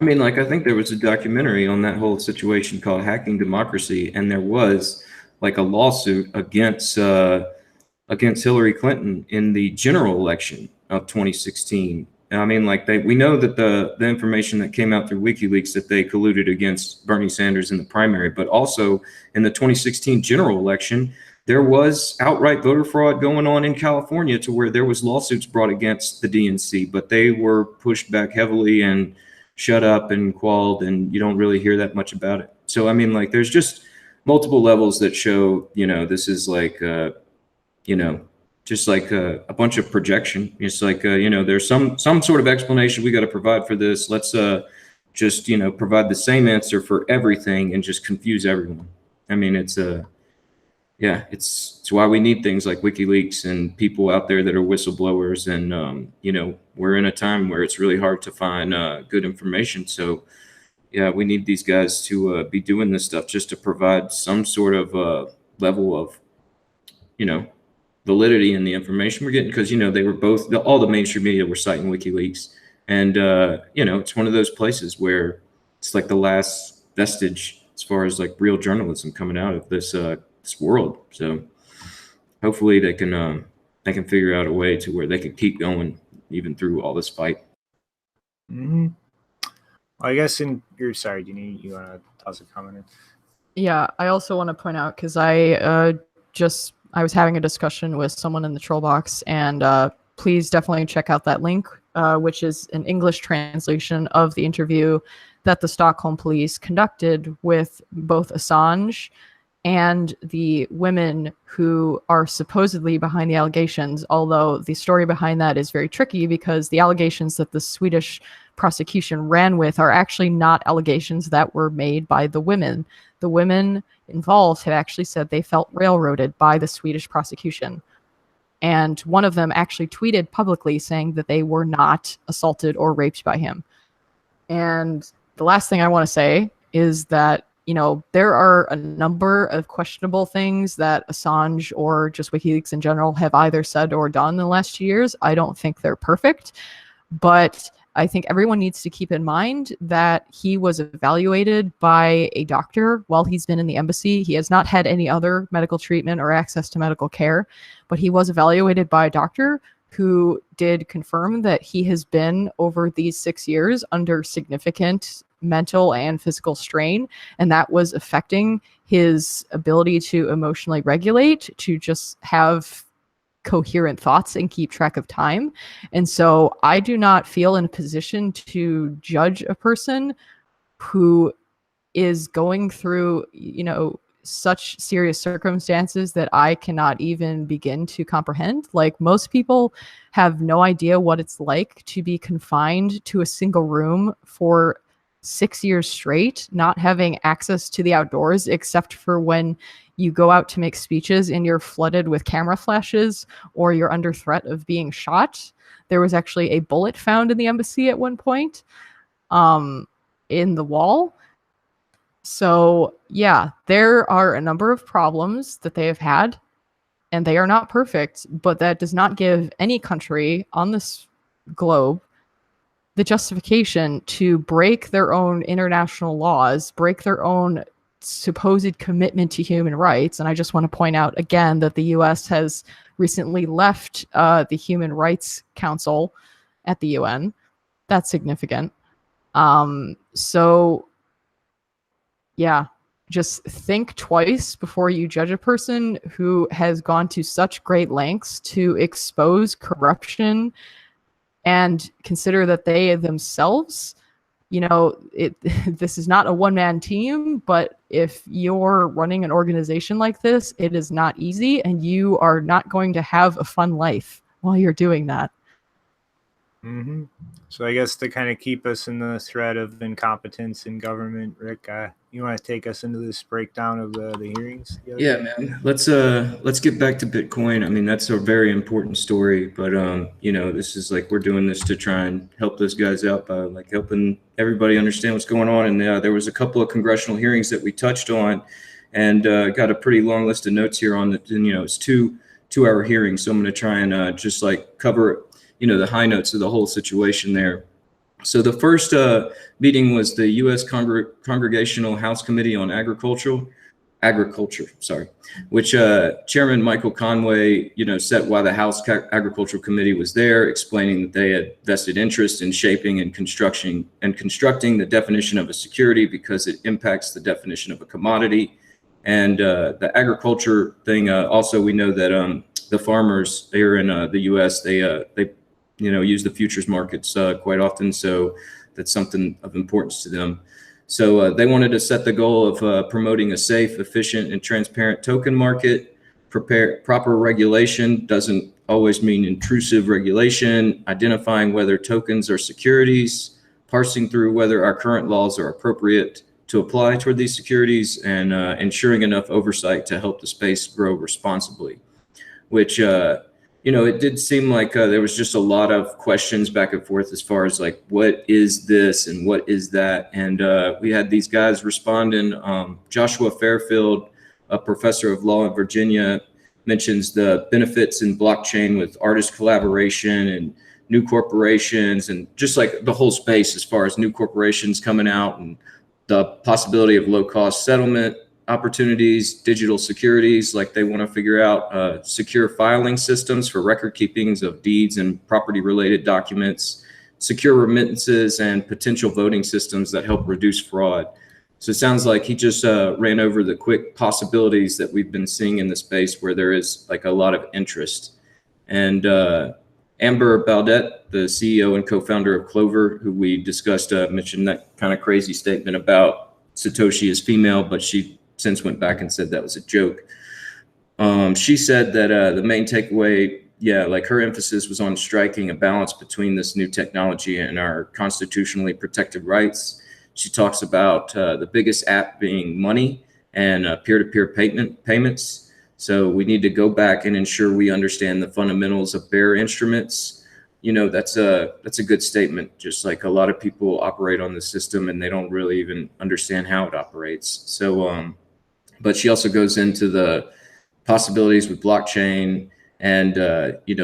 I mean, like I think there was a documentary on that whole situation called Hacking Democracy, and there was like a lawsuit against Hillary Clinton in the general election of 2016. I mean, like we know that the information that came out through WikiLeaks that they colluded against Bernie Sanders in the primary, but also in the 2016 general election, there was outright voter fraud going on in California to where there was lawsuits brought against the DNC, but they were pushed back heavily and shut up and quelled, and you don't really hear that much about it. So, I mean, like there's just multiple levels that show, this is like, just like a bunch of projection. It's like, there's some sort of explanation we got to provide for this. Let's just, provide the same answer for everything and just confuse everyone. I mean, it's why we need things like WikiLeaks and people out there that are whistleblowers. And, we're in a time where it's really hard to find good information. So, yeah, we need these guys to be doing this stuff just to provide some sort of level of, validity in the information we're getting, because they were all the mainstream media were citing WikiLeaks, and it's one of those places where it's like the last vestige as far as like real journalism coming out of this world. So hopefully they can figure out a way to where they can keep going even through all this fight. Mm-hmm. Well, I guess sorry, Jeannie, you want to toss a comment in? Yeah, I also want to point out, because I was having a discussion with someone in the troll box, and please definitely check out that link, which is an English translation of the interview that the Stockholm police conducted with both Assange and the women who are supposedly behind the allegations, although the story behind that is very tricky because the allegations that the Swedish prosecution ran with are actually not allegations that were made by the women. The women involved had actually said they felt railroaded by the Swedish prosecution. And one of them actually tweeted publicly saying that they were not assaulted or raped by him. And the last thing I want to say is that, there are a number of questionable things that Assange or just WikiLeaks in general have either said or done in the last 2 years. I don't think they're perfect, but I think everyone needs to keep in mind that he was evaluated by a doctor while he's been in the embassy. He has not had any other medical treatment or access to medical care, but he was evaluated by a doctor who did confirm that he has been, over these 6 years, under significant mental and physical strain, and that was affecting his ability to emotionally regulate, to just have coherent thoughts and keep track of time. And so I do not feel in a position to judge a person who is going through, such serious circumstances that I cannot even begin to comprehend. Like, most people have no idea what it's like to be confined to a single room for 6 years straight, not having access to the outdoors except for when you go out to make speeches and you're flooded with camera flashes or you're under threat of being shot. There was actually a bullet found in the embassy at one point, in the wall. So yeah, there are a number of problems that they have had, and they are not perfect, but that does not give any country on this globe the justification to break their own international laws, break their own supposed commitment to human rights. And I just want to point out again that the US has recently left the Human Rights Council at the UN. That's significant. So yeah, just think twice before you judge a person who has gone to such great lengths to expose corruption, and consider that they themselves, this is not a one-man team, but if you're running an organization like this, it is not easy, and you are not going to have a fun life while you're doing that. Mm-hmm. So I guess to kind of keep us in the thread of incompetence in government, Rick, you want to take us into this breakdown of the hearings? Yeah, man. Let's get back to Bitcoin. I mean, that's a very important story, but this is like, we're doing this to try and help those guys out by like helping everybody understand what's going on. And there was a couple of congressional hearings that we touched on, and got a pretty long list of notes here on the. It's two-hour hearings, so I'm going to try and just like cover the high notes of the whole situation there. So the first meeting was the U.S. Congressional House Committee on Agriculture. agriculture, which Chairman Michael Conway, set why the House Agricultural Committee was there, explaining that they had vested interest in shaping and constructing the definition of a security because it impacts the definition of a commodity. And the agriculture thing, also we know that the farmers here in the U.S. they use the futures markets quite often, so that's something of importance to them. So they wanted to set the goal of promoting a safe, efficient, and transparent token market. Proper regulation doesn't always mean intrusive regulation, identifying whether tokens are securities, parsing through whether our current laws are appropriate to apply toward these securities, and ensuring enough oversight to help the space grow responsibly, which it did seem like there was just a lot of questions back and forth as far as like, what is this and what is that? And we had these guys responding. Joshua Fairfield, a professor of law in Virginia, mentions the benefits in blockchain with artist collaboration and new corporations, and just like the whole space as far as new corporations coming out and the possibility of low-cost settlement opportunities, digital securities, like they want to figure out secure filing systems for record keepings of deeds and property related documents, secure remittances, and potential voting systems that help reduce fraud. So it sounds like he just ran over the quick possibilities that we've been seeing in the space where there is like a lot of interest. And Amber Baldet, the CEO and co-founder of Clover, who we discussed, mentioned that kind of crazy statement about Satoshi is female, but she since went back and said that was a joke. She said that the main takeaway, like her emphasis was on striking a balance between this new technology and our constitutionally protected rights. She talks about the biggest app being money and peer-to-peer payments. So we need to go back and ensure we understand the fundamentals of bearer instruments. That's a good statement. Just like a lot of people operate on the system and they don't really even understand how it operates. So, but she also goes into the possibilities with blockchain and,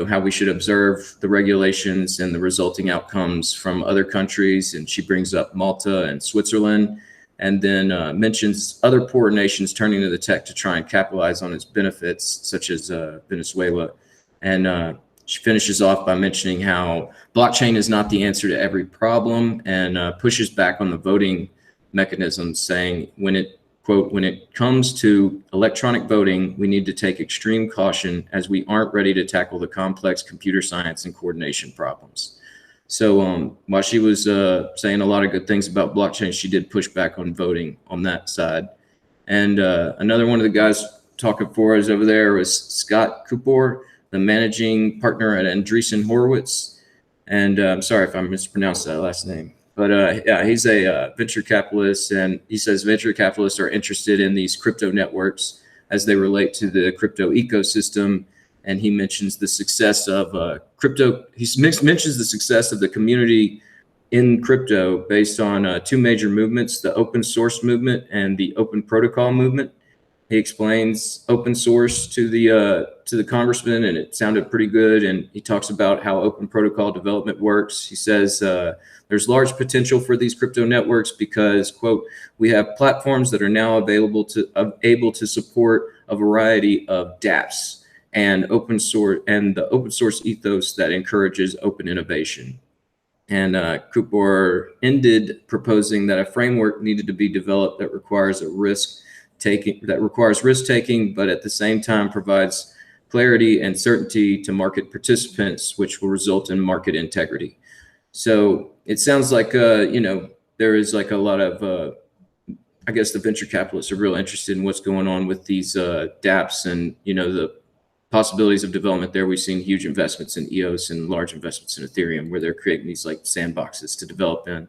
how we should observe the regulations and the resulting outcomes from other countries. And she brings up Malta and Switzerland, and then mentions other poor nations turning to the tech to try and capitalize on its benefits, such as Venezuela. And she finishes off by mentioning how blockchain is not the answer to every problem, and pushes back on the voting mechanisms, saying when it comes to electronic voting, we need to take extreme caution as we aren't ready to tackle the complex computer science and coordination problems. So while she was saying a lot of good things about blockchain, she did push back on voting on that side. And another one of the guys talking for us over there was Scott Cooper, the managing partner at Andreessen Horowitz. And I'm sorry if I mispronounced that last name. But he's a venture capitalist, and he says venture capitalists are interested in these crypto networks as they relate to the crypto ecosystem. And he mentions the success of crypto. He mentions the success of the community in crypto based on two major movements: the open source movement and the open protocol movement. He explains open source to the congressman, and it sounded pretty good. And he talks about how open protocol development works. He says there's large potential for these crypto networks because, quote, we have platforms that are now able to support a variety of dApps and open source, and the open source ethos that encourages open innovation. And Cooper ended proposing that a framework needed to be developed that requires risk taking, but at the same time provides clarity and certainty to market participants, which will result in market integrity. So it sounds like there is like a lot of I guess the venture capitalists are real interested in what's going on with these dApps and the possibilities of development there. We've seen huge investments in EOS and large investments in Ethereum, where they're creating these like sandboxes to develop in.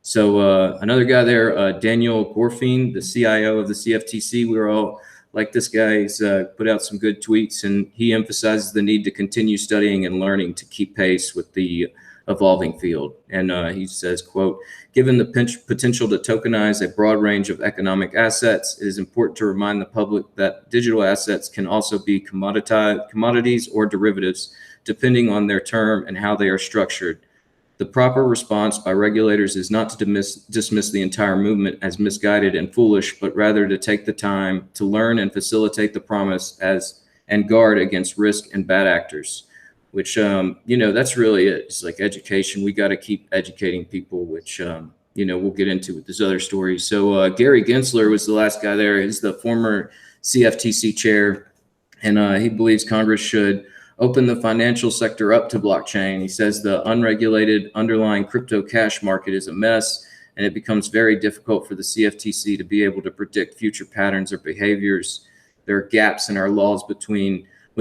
So another guy there, Daniel Gorfine, the CIO of the CFTC, we were all like, this guy. He's put out some good tweets, and he emphasizes the need to continue studying and learning to keep pace with the evolving field. And he says, quote, given the potential to tokenize a broad range of economic assets, it is important to remind the public that digital assets can also be commodities or derivatives, depending on their term and how they are structured. The proper response by regulators is not to dismiss the entire movement as misguided and foolish, but rather to take the time to learn and facilitate the promise and guard against risk and bad actors, which, that's really it. It's like education. We got to keep educating people, which, we'll get into with this other story. So Gary Gensler was the last guy there. He's the former CFTC chair, and he believes Congress should open the financial sector up to blockchain. He says the unregulated underlying crypto cash market is a mess, and it becomes very difficult for the CFTC to be able to predict future patterns or behaviors. There are gaps in our laws with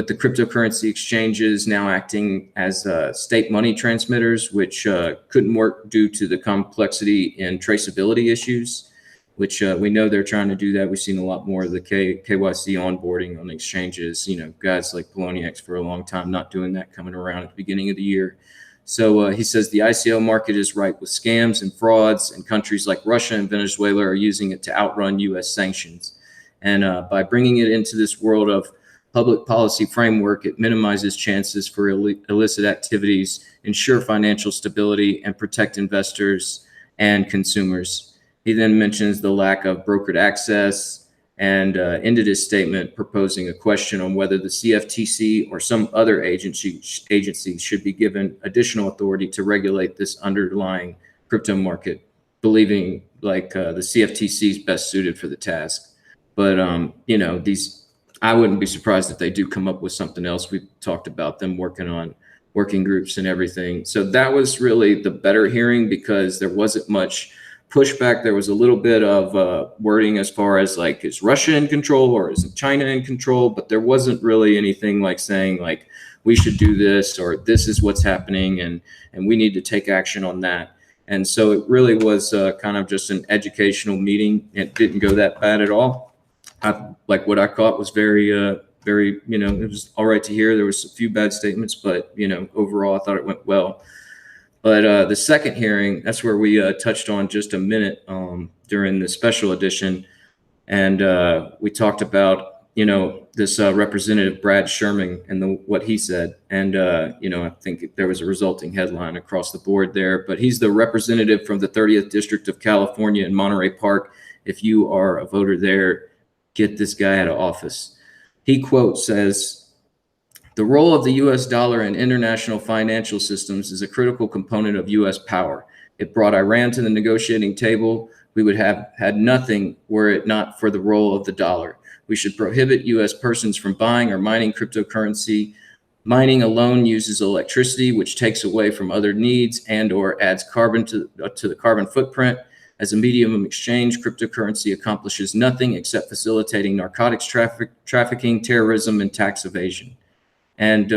the cryptocurrency exchanges now acting as state money transmitters, which couldn't work due to the complexity and traceability issues, which we know they're trying to do that. We've seen a lot more of the KYC onboarding on exchanges, guys like Poloniex for a long time not doing that, coming around at the beginning of the year. So he says the ICO market is ripe with scams and frauds, and countries like Russia and Venezuela are using it to outrun U.S. sanctions. And by bringing it into this world of public policy framework, it minimizes chances for illicit activities, ensure financial stability, and protect investors and consumers. He then mentions the lack of brokered access and ended his statement proposing a question on whether the CFTC or some other agency should be given additional authority to regulate this underlying crypto market, believing like the CFTC is best suited for the task. But, I wouldn't be surprised if they do come up with something else. We've talked about them working on working groups and everything. So that was really the better hearing because there wasn't much pushback. There was a little bit of wording as far as like, is Russia in control or is China in control? But there wasn't really anything like saying like, we should do this or this is what's happening and we need to take action on that. And so it really was kind of just an educational meeting. It didn't go that bad at all. What I caught was very, it was all right to hear. There was a few bad statements, but, overall I thought it went well. But the second hearing, that's where we touched on just a minute during the special edition. And we talked about, this Representative Brad Sherman and what he said. And, I think there was a resulting headline across the board there. But he's the representative from the 30th District of California in Monterey Park. If you are a voter there, get this guy out of office. He quote says, "The role of the U.S. dollar in international financial systems is a critical component of U.S. power. It brought Iran to the negotiating table. We would have had nothing were it not for the role of the dollar. We should prohibit U.S. persons from buying or mining cryptocurrency. Mining alone uses electricity, which takes away from other needs and or adds carbon to the carbon footprint. As a medium of exchange, cryptocurrency accomplishes nothing except facilitating narcotics trafficking, terrorism, and tax evasion." And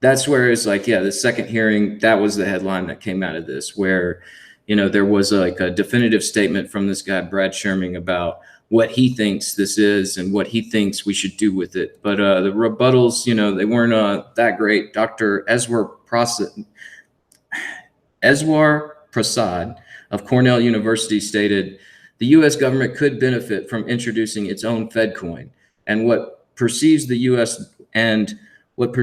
that's where it's like, yeah, the second hearing, that was the headline that came out of this, where, there was like a definitive statement from this guy, Brad Sherman, about what he thinks this is and what he thinks we should do with it. But the rebuttals, they weren't that great. Dr. Eswar Prasad of Cornell University stated, "The U.S. government could benefit from introducing its own Fed coin, and what perceives the U.S. and what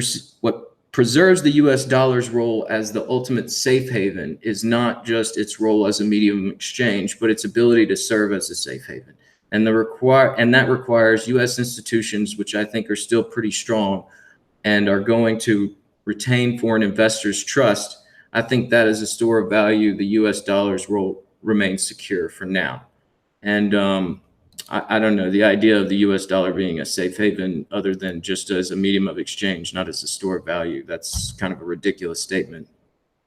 preserves the U.S. dollar's role as the ultimate safe haven is not just its role as a medium of exchange, but its ability to serve as a safe haven. And that requires U.S. institutions, which I think are still pretty strong and are going to retain foreign investors' trust. I think that as a store of value, the U.S. dollar's role remains secure for now." And I don't know, the idea of the U.S. dollar being a safe haven other than just as a medium of exchange, not as a store of value, that's kind of a ridiculous statement.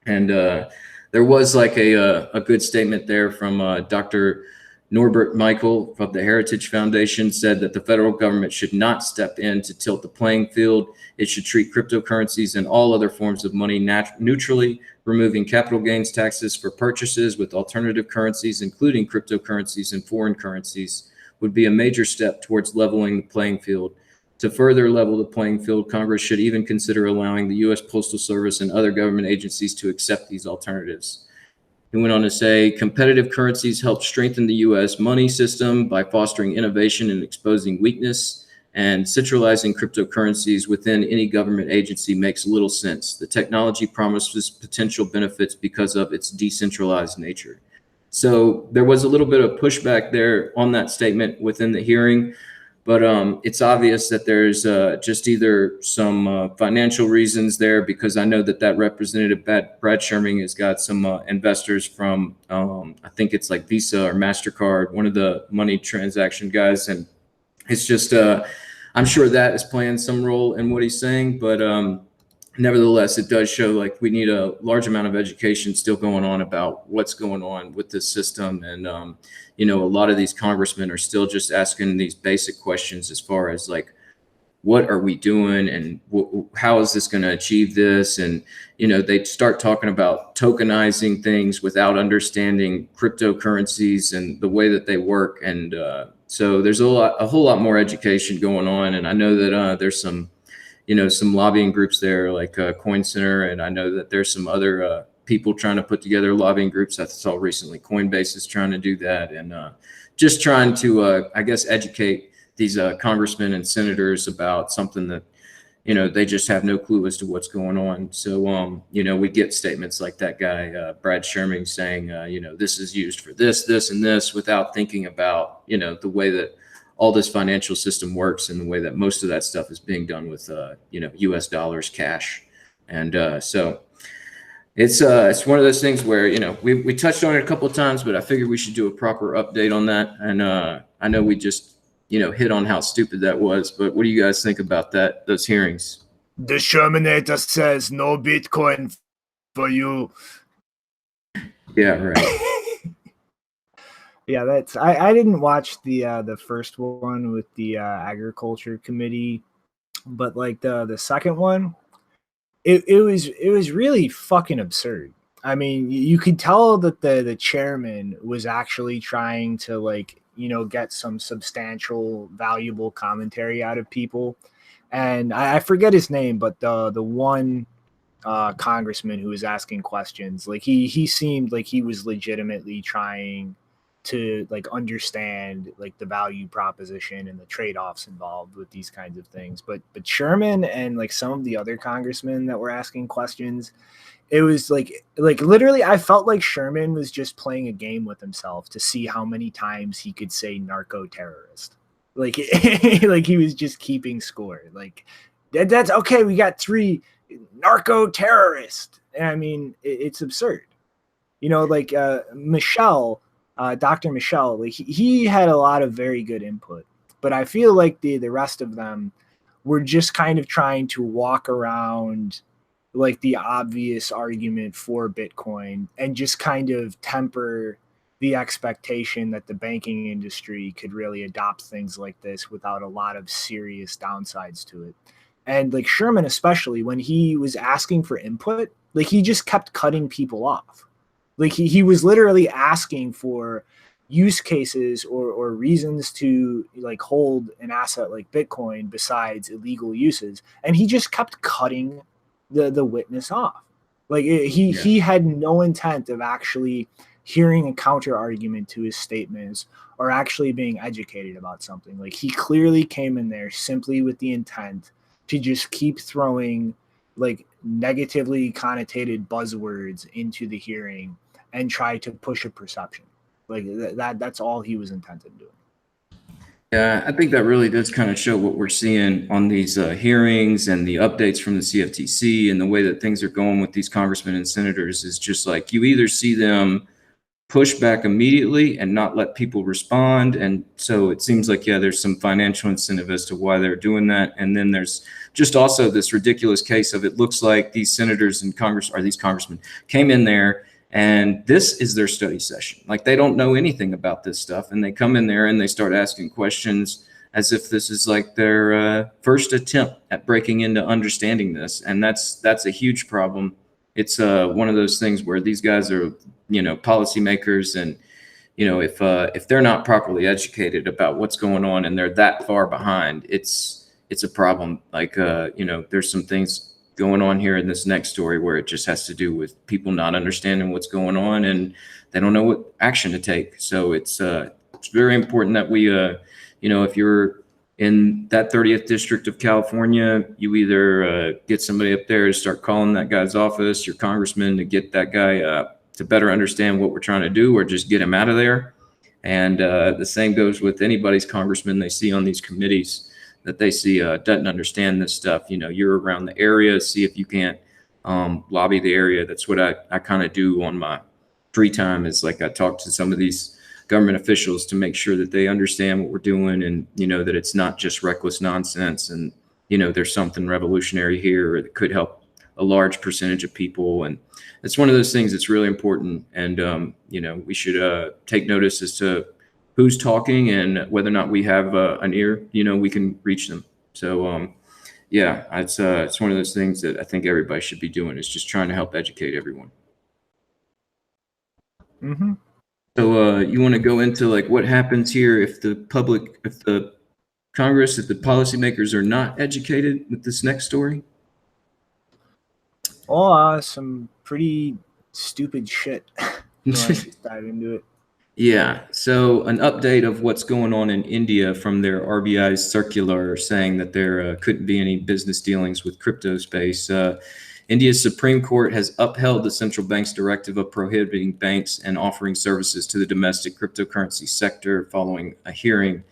And there was like a good statement there from Dr. Norbert Michael of the Heritage Foundation, said that the federal government should not step in to tilt the playing field. It should treat cryptocurrencies and all other forms of money neutrally, removing capital gains taxes for purchases with alternative currencies, including cryptocurrencies and foreign currencies, would be a major step towards leveling the playing field. To further level the playing field, Congress should even consider allowing the U.S. Postal Service and other government agencies to accept these alternatives. He went on to say, "Competitive currencies help strengthen the U.S. money system by fostering innovation and exposing weakness. and centralizing cryptocurrencies within any government agency makes little sense. The technology promises potential benefits because of its decentralized nature. So there was a little bit of pushback there on that statement within the hearing, but it's obvious that there's just either some financial reasons there, because I know that Representative Brad Sherman has got some investors from, I think it's like Visa or MasterCard, one of the money transaction guys. And it's just, I'm sure that is playing some role in what he's saying, but nevertheless, it does show like we need a large amount of education still going on about what's going on with this system. And, you know, a lot of these congressmen are still just asking these basic questions as far as like, what are we doing and how is this going to achieve this? And, you know, they start talking about tokenizing things without understanding cryptocurrencies and the way that they work. And so there's a whole lot more education going on. And I know that there's some, you know, some lobbying groups there like Coin Center. And I know that there's some other people trying to put together lobbying groups. I saw recently Coinbase is trying to do that, and just trying to, I guess, educate these congressmen and senators about something that, you know, they just have no clue as to what's going on. So, you know, we get statements like that guy, Brad Sherman, saying, you know, this is used for this, this, and this, without thinking about, you know, the way that all this financial system works and the way that most of that stuff is being done with, you know, US dollars, cash. And so it's one of those things where, you know, we touched on it a couple of times, but I figured we should do a proper update on that. And I know we just, you know, hit on how stupid that was, but what do you guys think about those hearings? The Shermanator says no Bitcoin for you. Yeah, right. Yeah, that's I didn't watch the first one with the agriculture committee, but like the second one, it was really fucking absurd. I mean, you could tell that the chairman was actually trying to, like, you know, get some substantial, valuable commentary out of people. And I forget his name, but the one congressman who was asking questions, like he seemed like he was legitimately trying to, like, understand, like, the value proposition and the trade-offs involved with these kinds of things. But Sherman and, like, some of the other congressmen that were asking questions, it was like literally I felt like Sherman was just playing a game with himself to see how many times he could say narco-terrorist. Like, like he was just keeping score. Like, that's okay, we got 3 narco-terrorists. And I mean, it's absurd. You know, like Michelle, Dr. Michelle, like he had a lot of very good input, but I feel like the rest of them were just kind of trying to walk around like the obvious argument for Bitcoin and just kind of temper the expectation that the banking industry could really adopt things like this without a lot of serious downsides to it. And like Sherman, especially when he was asking for input, like he just kept cutting people off. Like he was literally asking for use cases or reasons to, like, hold an asset like Bitcoin besides illegal uses. And he just kept cutting the witness off. Like he had no intent of actually hearing a counter argument to his statements or actually being educated about something. Like he clearly came in there simply with the intent to just keep throwing, like, negatively connotated buzzwords into the hearing and try to push a perception. Like that's all he was intended doing. Yeah, I think that really does kind of show what we're seeing on these hearings and the updates from the CFTC and the way that things are going with these congressmen and senators is just like you either see them push back immediately and not let people respond. And so it seems like, yeah, there's some financial incentive as to why they're doing that. And then there's just also this ridiculous case of it looks like these senators and these congressmen came in there and this is their study session. Like they don't know anything about this stuff. And they come in there and they start asking questions as if this is like their first attempt at breaking into understanding this. And that's a huge problem. It's one of those things where these guys are, you know, policymakers, and, you know, if they're not properly educated about what's going on and they're that far behind, it's a problem. Like, you know, there's some things going on here in this next story where it just has to do with people not understanding what's going on and they don't know what action to take. So it's very important that we, you know, if you're in that 30th district of California, you either get somebody up there to start calling that guy's office, your congressman, to get that guy to better understand what we're trying to do, or just get him out of there. And the same goes with anybody's congressman they see on these committees that they see doesn't understand this stuff. You're around the area, see if you can't lobby the area. That's what I kind of do on my free time, is like I talk to some of these government officials to make sure that they understand what we're doing, and that it's not just reckless nonsense, and there's something revolutionary here that could help a large percentage of people. And it's one of those things that's really important, and we should take notice as to who's talking and whether or not we have an ear, we can reach them. So yeah, it's one of those things that I think everybody should be doing, is just trying to help educate everyone. Mm-hmm. So you want to go into like what happens here if the public, if the Congress, if the policymakers are not educated with this next story? Oh, some pretty stupid shit. Just dive into it. Yeah. So an update of what's going on in India from their RBI's circular saying that there couldn't be any business dealings with crypto space. India's Supreme Court has upheld the central bank's directive of prohibiting banks and offering services to the domestic cryptocurrency sector following a hearing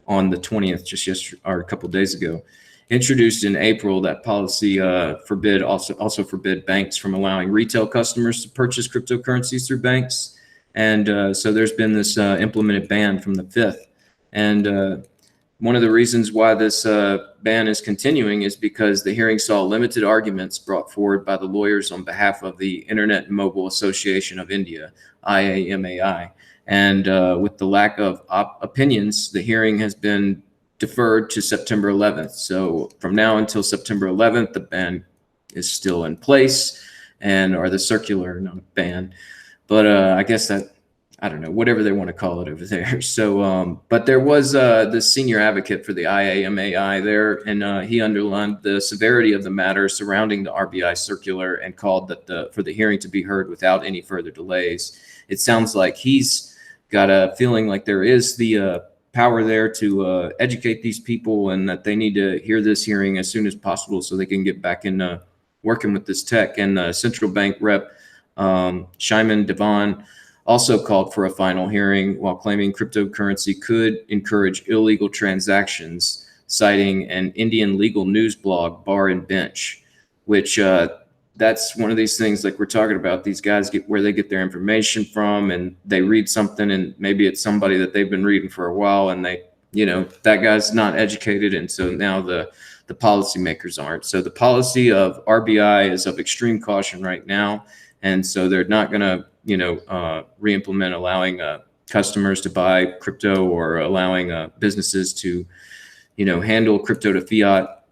on the 20th, just yesterday, or a couple of days ago. Introduced in April, that policy also forbid banks from allowing retail customers to purchase cryptocurrencies through banks. And so there's been this implemented ban from the 5th. And one of the reasons why this ban is continuing is because the hearing saw limited arguments brought forward by the lawyers on behalf of the Internet and Mobile Association of India, IAMAI. And with the lack of opinions, the hearing has been deferred to September 11th. So from now until September 11th, the ban is still in place, or the circular, not a ban. But I guess that, I don't know, whatever they want to call it over there. So, but there was the senior advocate for the IAMAI there, and he underlined the severity of the matter surrounding the RBI circular and called for the hearing to be heard without any further delays. It sounds like he's got a feeling like there is the power there to educate these people, and that they need to hear this hearing as soon as possible so they can get back in working with this tech. And central bank rep Shaiman Devan also called for a final hearing while claiming cryptocurrency could encourage illegal transactions, citing an Indian legal news blog, Bar and Bench, which that's one of these things like we're talking about. These guys get where they get their information from, and they read something, and maybe it's somebody that they've been reading for a while, and they, that guy's not educated, and so now the policymakers aren't. So the policy of RBI is of extreme caution right now, and so they're not going to, re-implement allowing customers to buy crypto, or allowing businesses to, handle crypto to fiat.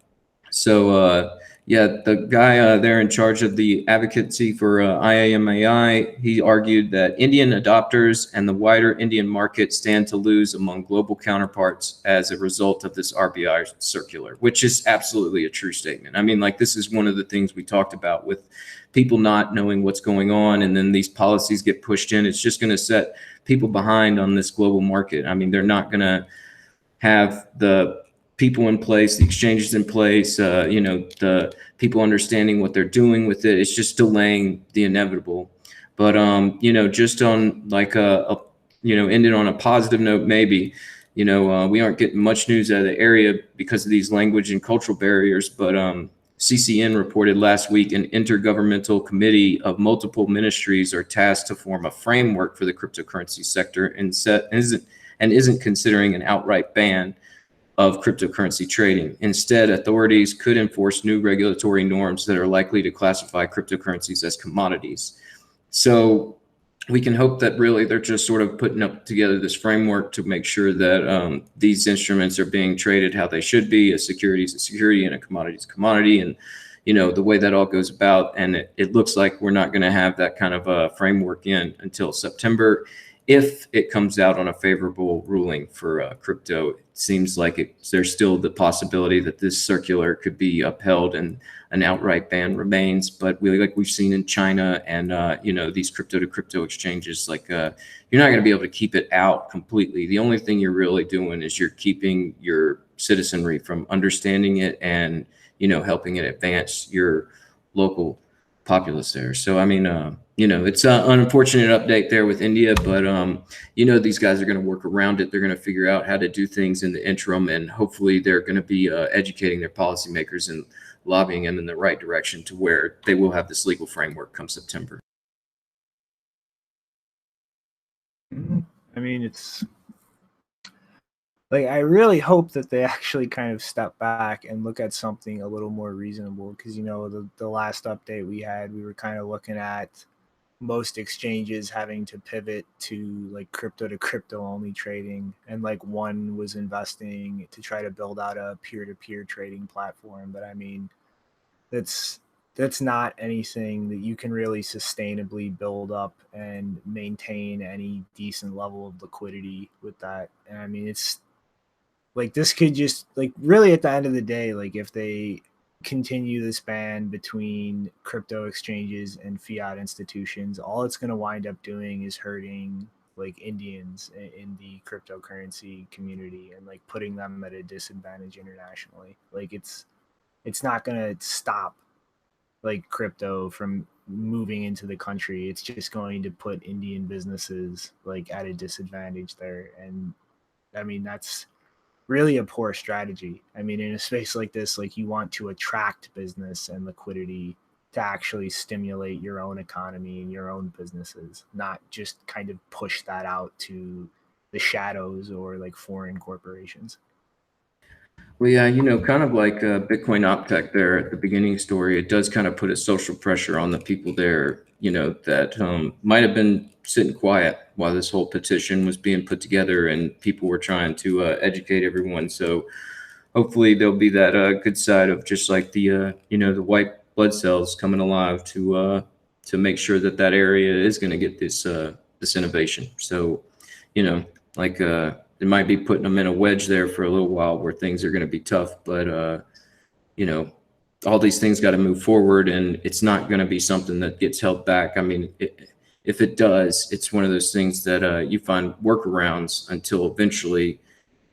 So yeah, the guy there in charge of the advocacy for IAMAI, he argued that Indian adopters and the wider Indian market stand to lose among global counterparts as a result of this RBI circular, which is absolutely a true statement. I mean, like, this is one of the things we talked about with people not knowing what's going on, and then these policies get pushed in. It's just going to set people behind on this global market. I mean, they're not going to have the people in place, the exchanges in place, the people understanding what they're doing with it. It's just delaying the inevitable. But, just on like ended on a positive note, maybe, we aren't getting much news out of the area because of these language and cultural barriers. But CCN reported last week an intergovernmental committee of multiple ministries are tasked to form a framework for the cryptocurrency sector and isn't considering an outright ban of cryptocurrency trading. Instead, authorities could enforce new regulatory norms that are likely to classify cryptocurrencies as commodities. So we can hope that really they're just sort of putting up together this framework to make sure that these instruments are being traded how they should be. A security is a security, and a commodity is a commodity, and the way that all goes about. And it looks like we're not going to have that kind of a framework in until September, if it comes out on a favorable ruling for crypto. It seems like there's still the possibility that this circular could be upheld and an outright ban remains. But we've seen in China and these crypto to crypto exchanges, like you're not going to be able to keep it out completely. The only thing you're really doing is you're keeping your citizenry from understanding it and, you know, helping it advance your local populace there. So, I mean, you know, it's an unfortunate update there with India, but, you know, these guys are going to work around it. They're going to figure out how to do things in the interim, and hopefully they're going to be educating their policymakers and lobbying them in the right direction to where they will have this legal framework come September. I mean, it's like, I really hope that they actually kind of step back and look at something a little more reasonable, because, you know, the last update we had, we were kind of looking at most exchanges having to pivot to like crypto to crypto only trading, and like one was investing to try to build out a peer-to-peer trading platform. But I mean, that's not anything that you can really sustainably build up and maintain any decent level of liquidity with that. And I mean, it's like, this could just, like, really at the end of the day, like, if they continue this ban between crypto exchanges and fiat institutions, all it's going to wind up doing is hurting like Indians in the cryptocurrency community and like putting them at a disadvantage internationally. Like, it's not going to stop like crypto from moving into the country. It's just going to put Indian businesses like at a disadvantage there. And I mean, that's really a poor strategy. I mean, in a space like this, like, you want to attract business and liquidity to actually stimulate your own economy and your own businesses, not just kind of push that out to the shadows or like foreign corporations. Well, yeah, you know, kind of like Bitcoin Optech there at the beginning story, it does kind of put a social pressure on the people there, you know, that might have been sitting quiet while this whole petition was being put together and people were trying to educate everyone. So hopefully there'll be that good side of just like the, you know, the white blood cells coming alive to make sure that that area is going to get this this innovation. So, you know, like it might be putting them in a wedge there for a little while where things are going to be tough, but you know, all these things got to move forward, and it's not going to be something that gets held back. I mean, if it does, it's one of those things that you find workarounds until eventually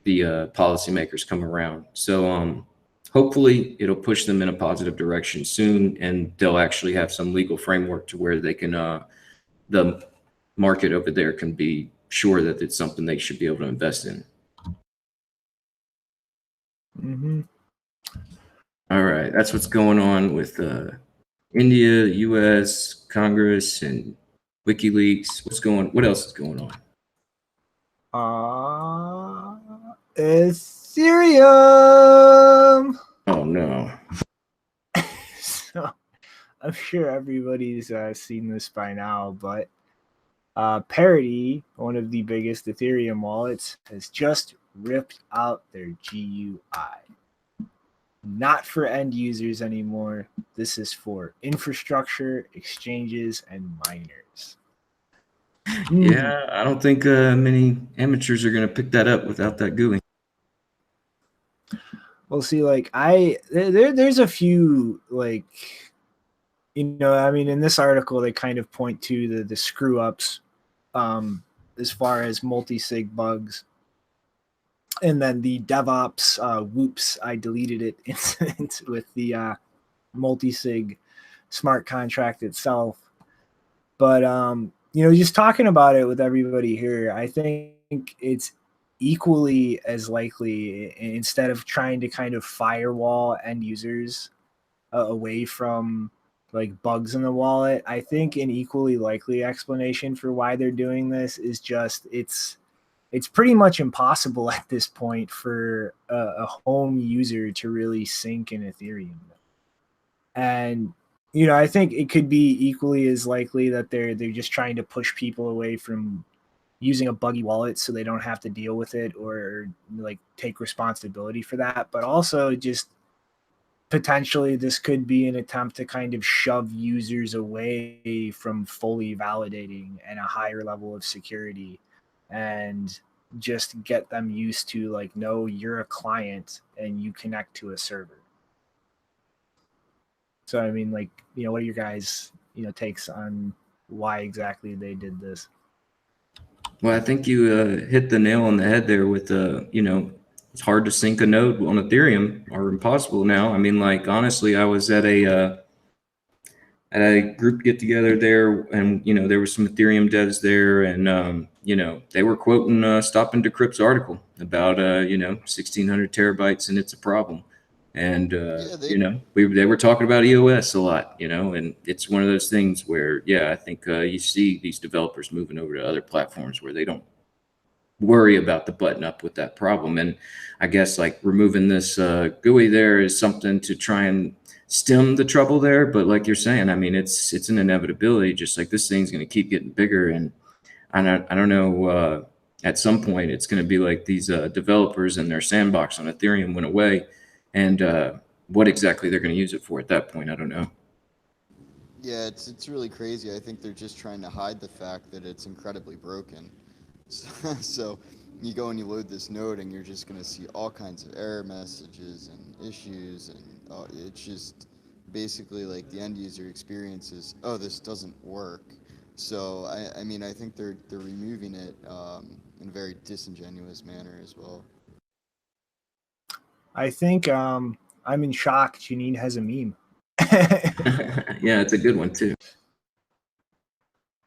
the policymakers come around. So hopefully it'll push them in a positive direction soon, and they'll actually have some legal framework to where they can, the market over there can be sure that it's something they should be able to invest in. Mm-hmm. All right, that's what's going on with India, U.S., Congress, and WikiLeaks. What else is going on? Ethereum. Oh no. So I'm sure everybody's seen this by now, but Parity, one of the biggest Ethereum wallets, has just ripped out their GUI. Not for end users anymore. This is for infrastructure, exchanges, and miners. Yeah, I don't think many amateurs are going to pick that up without that GUI. Well, see, like, there's a few, like, you know, I mean, in this article, they kind of point to the screw ups as far as multi-sig bugs. And then the DevOps, whoops, I deleted it incident with the multi-sig smart contract itself. But, you know, just talking about it with everybody here, I think it's equally as likely, instead of trying to kind of firewall end users away from like bugs in the wallet, I think an equally likely explanation for why they're doing this is just it's pretty much impossible at this point for a home user to really sync in Ethereum. And, you know, I think it could be equally as likely that they're just trying to push people away from using a buggy wallet so they don't have to deal with it or like take responsibility for that. But also just potentially this could be an attempt to kind of shove users away from fully validating and a higher level of security, and just get them used to like, no, you're a client and you connect to a server. So, I mean, like, you know, what are your guys, you know, takes on why exactly they did this? Well, I think you hit the nail on the head there with, you know, it's hard to sync a node on Ethereum, or impossible now. I mean, like, honestly, I was at a group get together there, and there were some Ethereum devs there, and they were quoting Stop and Decrypt's article about 1,600 terabytes and it's a problem. And they were talking about EOS a lot, and it's one of those things where I think you see these developers moving over to other platforms where they don't worry about the button up with that problem. And I guess like removing this GUI there is something to try and stem the trouble there. But like you're saying, I mean, it's an inevitability. Just like this thing's going to keep getting bigger, and I don't know. At some point, it's going to be like these developers and their sandbox on Ethereum went away, and what exactly they're going to use it for at that point, I don't know. Yeah, it's really crazy. I think they're just trying to hide the fact that it's incredibly broken. So you go and you load this node, and you're just going to see all kinds of error messages and issues, and it's just basically like the end user experience is, oh, this doesn't work. So I mean, I think they're removing it in a very disingenuous manner as well. I think I'm in shock. Janine has a meme. Yeah, it's a good one too.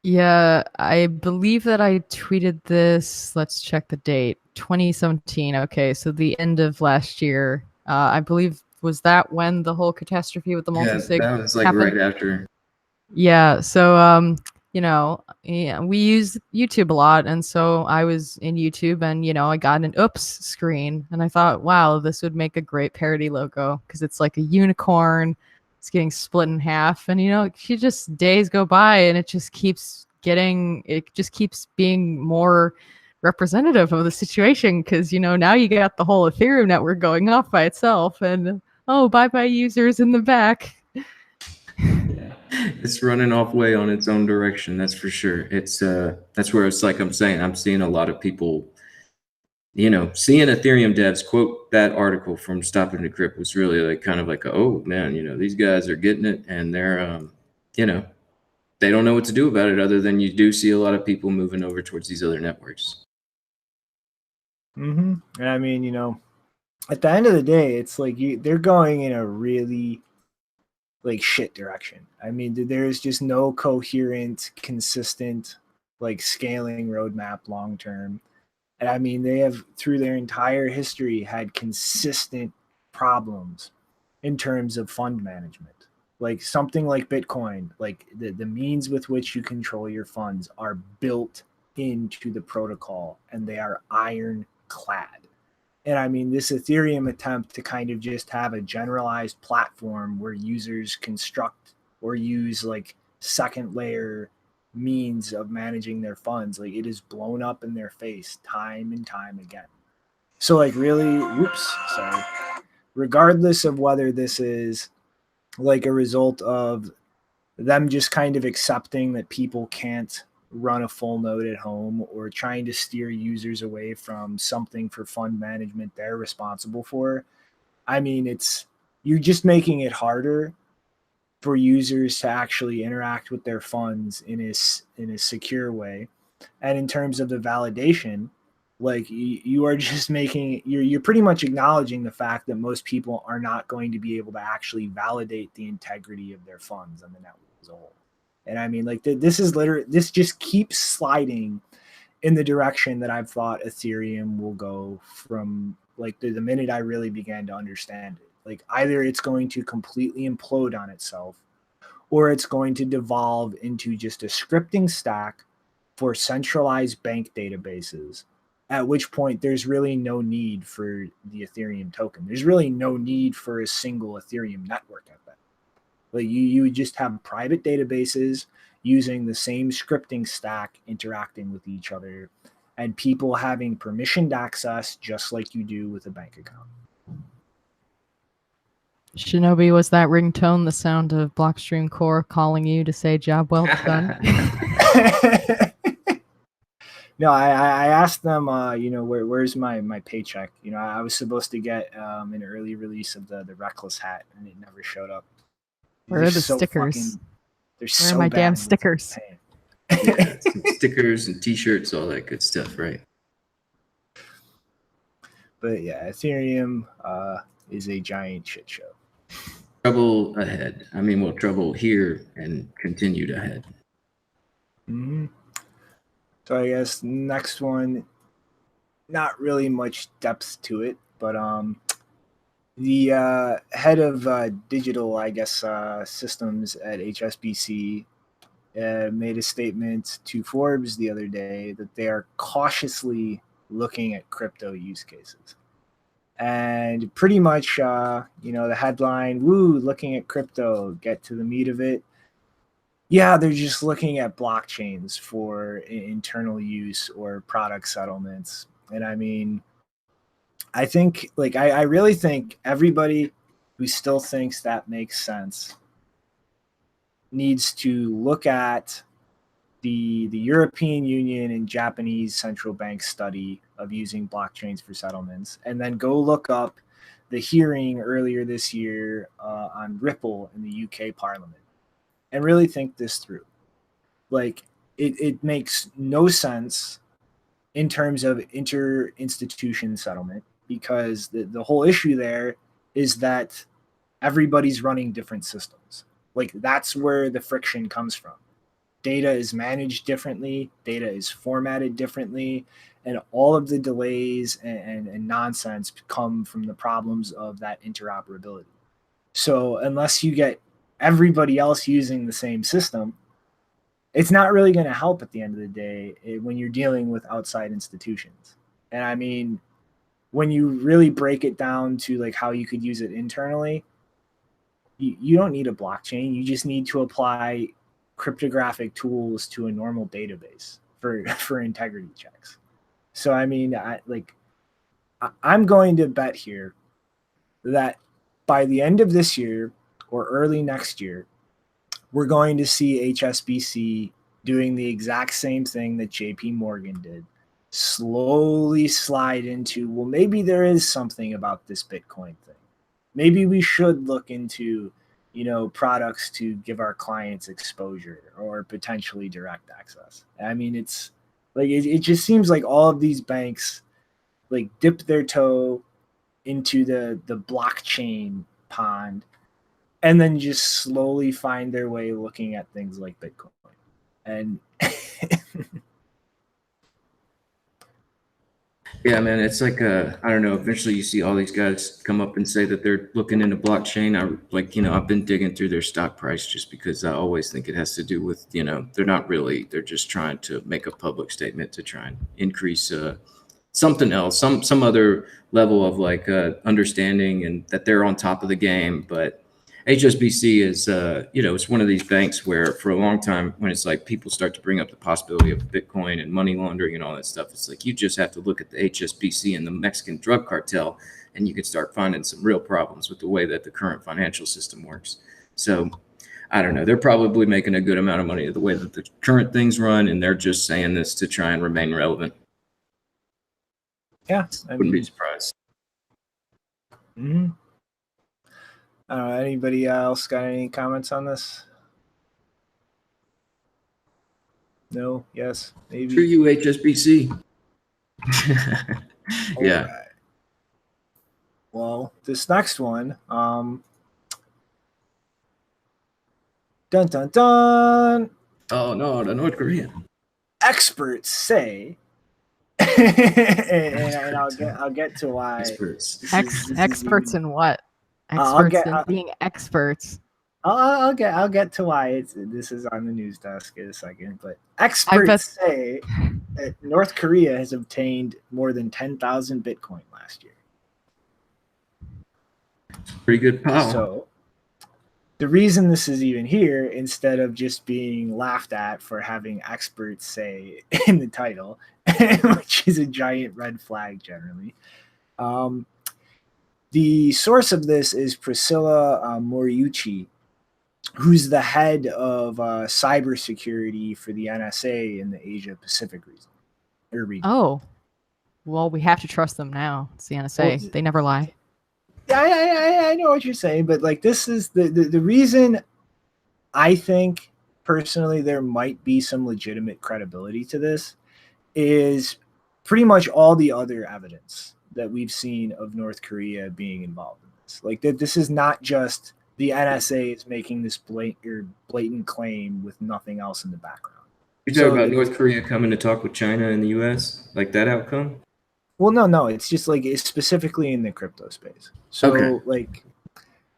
Yeah, I believe that I tweeted this. Let's check the date. 2017. Okay, so the end of last year. I believe, was that when the whole catastrophe with the multi-sig that was like happened? right after. Yeah, so we use YouTube a lot, and so I was in YouTube, and I got an oops screen, and I thought, wow, this would make a great parody logo because it's like a unicorn. It's getting split in half, and days go by, and it just keeps being more representative of the situation, because now you got the whole Ethereum network going off by itself, and bye users in the back. It's running off way on its own direction, that's for sure. It's that's where it's like I'm seeing a lot of people, seeing Ethereum devs quote that article from Stop and Decrypt was really like kind of like, oh man, these guys are getting it, and they're they don't know what to do about it, other than you do see a lot of people moving over towards these other networks. And I mean, at the end of the day, it's like they're going in a really like shit direction. I mean, there's just no coherent, consistent like scaling roadmap long term. And I mean, they have through their entire history had consistent problems in terms of fund management. Like something like Bitcoin, like the means with which you control your funds are built into the protocol, and they are ironclad. And I mean, this Ethereum attempt to kind of just have a generalized platform where users construct or use like second layer means of managing their funds, like it is blown up in their face time and time again. So like really, regardless of whether this is like a result of them just kind of accepting that people can't run a full node at home, or trying to steer users away from something for fund management they're responsible for, I mean, you're just making it harder for users to actually interact with their funds in a secure way. And in terms of the validation, like you are just you're pretty much acknowledging the fact that most people are not going to be able to actually validate the integrity of their funds on the network as a whole. And I mean, like this just keeps sliding in the direction that I've thought Ethereum will go from like the minute I really began to understand it. Like either it's going to completely implode on itself, or it's going to devolve into just a scripting stack for centralized bank databases, at which point there's really no need for the Ethereum token. There's really no need for a single Ethereum network at that. Like you would just have private databases using the same scripting stack interacting with each other, and people having permissioned access just like you do with a bank account. Shinobi, was that ringtone the sound of Blockstream Core calling you to say job well done? No, I asked them, where's my paycheck? I was supposed to get an early release of the Reckless hat, and it never showed up. Where are the stickers? Where are my damn stickers? Yeah, some stickers and t-shirts, all that good stuff, right? But yeah, Ethereum is a giant shit show. Trouble ahead. I mean, well, trouble here and continued ahead. Mm-hmm. So I guess next one, not really much depth to it, but the head of digital, I guess, systems at HSBC made a statement to Forbes the other day that they are cautiously looking at crypto use cases. And pretty much, the headline, woo, looking at crypto, get to the meat of it. Yeah, they're just looking at blockchains for internal use or product settlements. And I mean, I think, I really think everybody who still thinks that makes sense needs to look at the European Union and Japanese central bank study of using blockchains for settlements, and then go look up the hearing earlier this year on Ripple in the UK Parliament, and really think this through. It makes no sense in terms of inter-institution settlement, because the whole issue there is that everybody's running different systems. That's where the friction comes from. Data is managed differently, data is formatted differently, and all of the delays and nonsense come from the problems of that interoperability. So unless you get everybody else using the same system, it's not really going to help at the end of the day when you're dealing with outside institutions. And I mean, when you really break it down to how you could use it internally, you don't need a blockchain. You just need to apply cryptographic tools to a normal database for integrity checks. So I mean, I'm going to bet here that by the end of this year or early next year, we're going to see HSBC doing the exact same thing that JP Morgan did, slowly slide into, well, maybe there is something about this Bitcoin thing. Maybe we should look into products to give our clients exposure or potentially direct access. I mean, it's it just seems like all of these banks dip their toe into the blockchain pond and then just slowly find their way looking at things like Bitcoin. And yeah, man, it's I don't know, eventually you see all these guys come up and say that they're looking into blockchain. I've been digging through their stock price just because I always think it has to do with, they're not really, they're just trying to make a public statement to try and increase something else, some other level of understanding and that they're on top of the game. But HSBC is, it's one of these banks where for a long time, when it's people start to bring up the possibility of Bitcoin and money laundering and all that stuff, it's you just have to look at the HSBC and the Mexican drug cartel, and you can start finding some real problems with the way that the current financial system works. So I don't know. They're probably making a good amount of money the way that the current things run, and they're just saying this to try and remain relevant. Yeah, wouldn't be surprised. Mm-hmm. Anybody else got any comments on this? No? Yes? Maybe? Screw you, HSBC. Yeah. Right. Well, this next one, dun dun dun. Oh no, the North Korean. Experts say, and I'll get to why. Experts in what? Experts in being experts. I'll get to why this is on the news desk in a second. But experts say that North Korea has obtained more than 10,000 Bitcoin last year. Pretty good power. So the reason this is even here, instead of just being laughed at for having experts say in the title, which is a giant red flag generally, the source of this is Priscilla Moriuchi, who's the head of cybersecurity for the NSA in the Asia Pacific region. Oh, well, we have to trust them now. It's the NSA. They never lie. Yeah, I know what you're saying, but this is the reason I think personally there might be some legitimate credibility to this is pretty much all the other evidence that we've seen of North Korea being involved in this. Like that, this is not just the NSA is making this blatant claim with nothing else in the background. You're talking about North Korea coming to talk with China and the U.S., like that outcome? Well, no, it's just like it's specifically in the crypto space. So like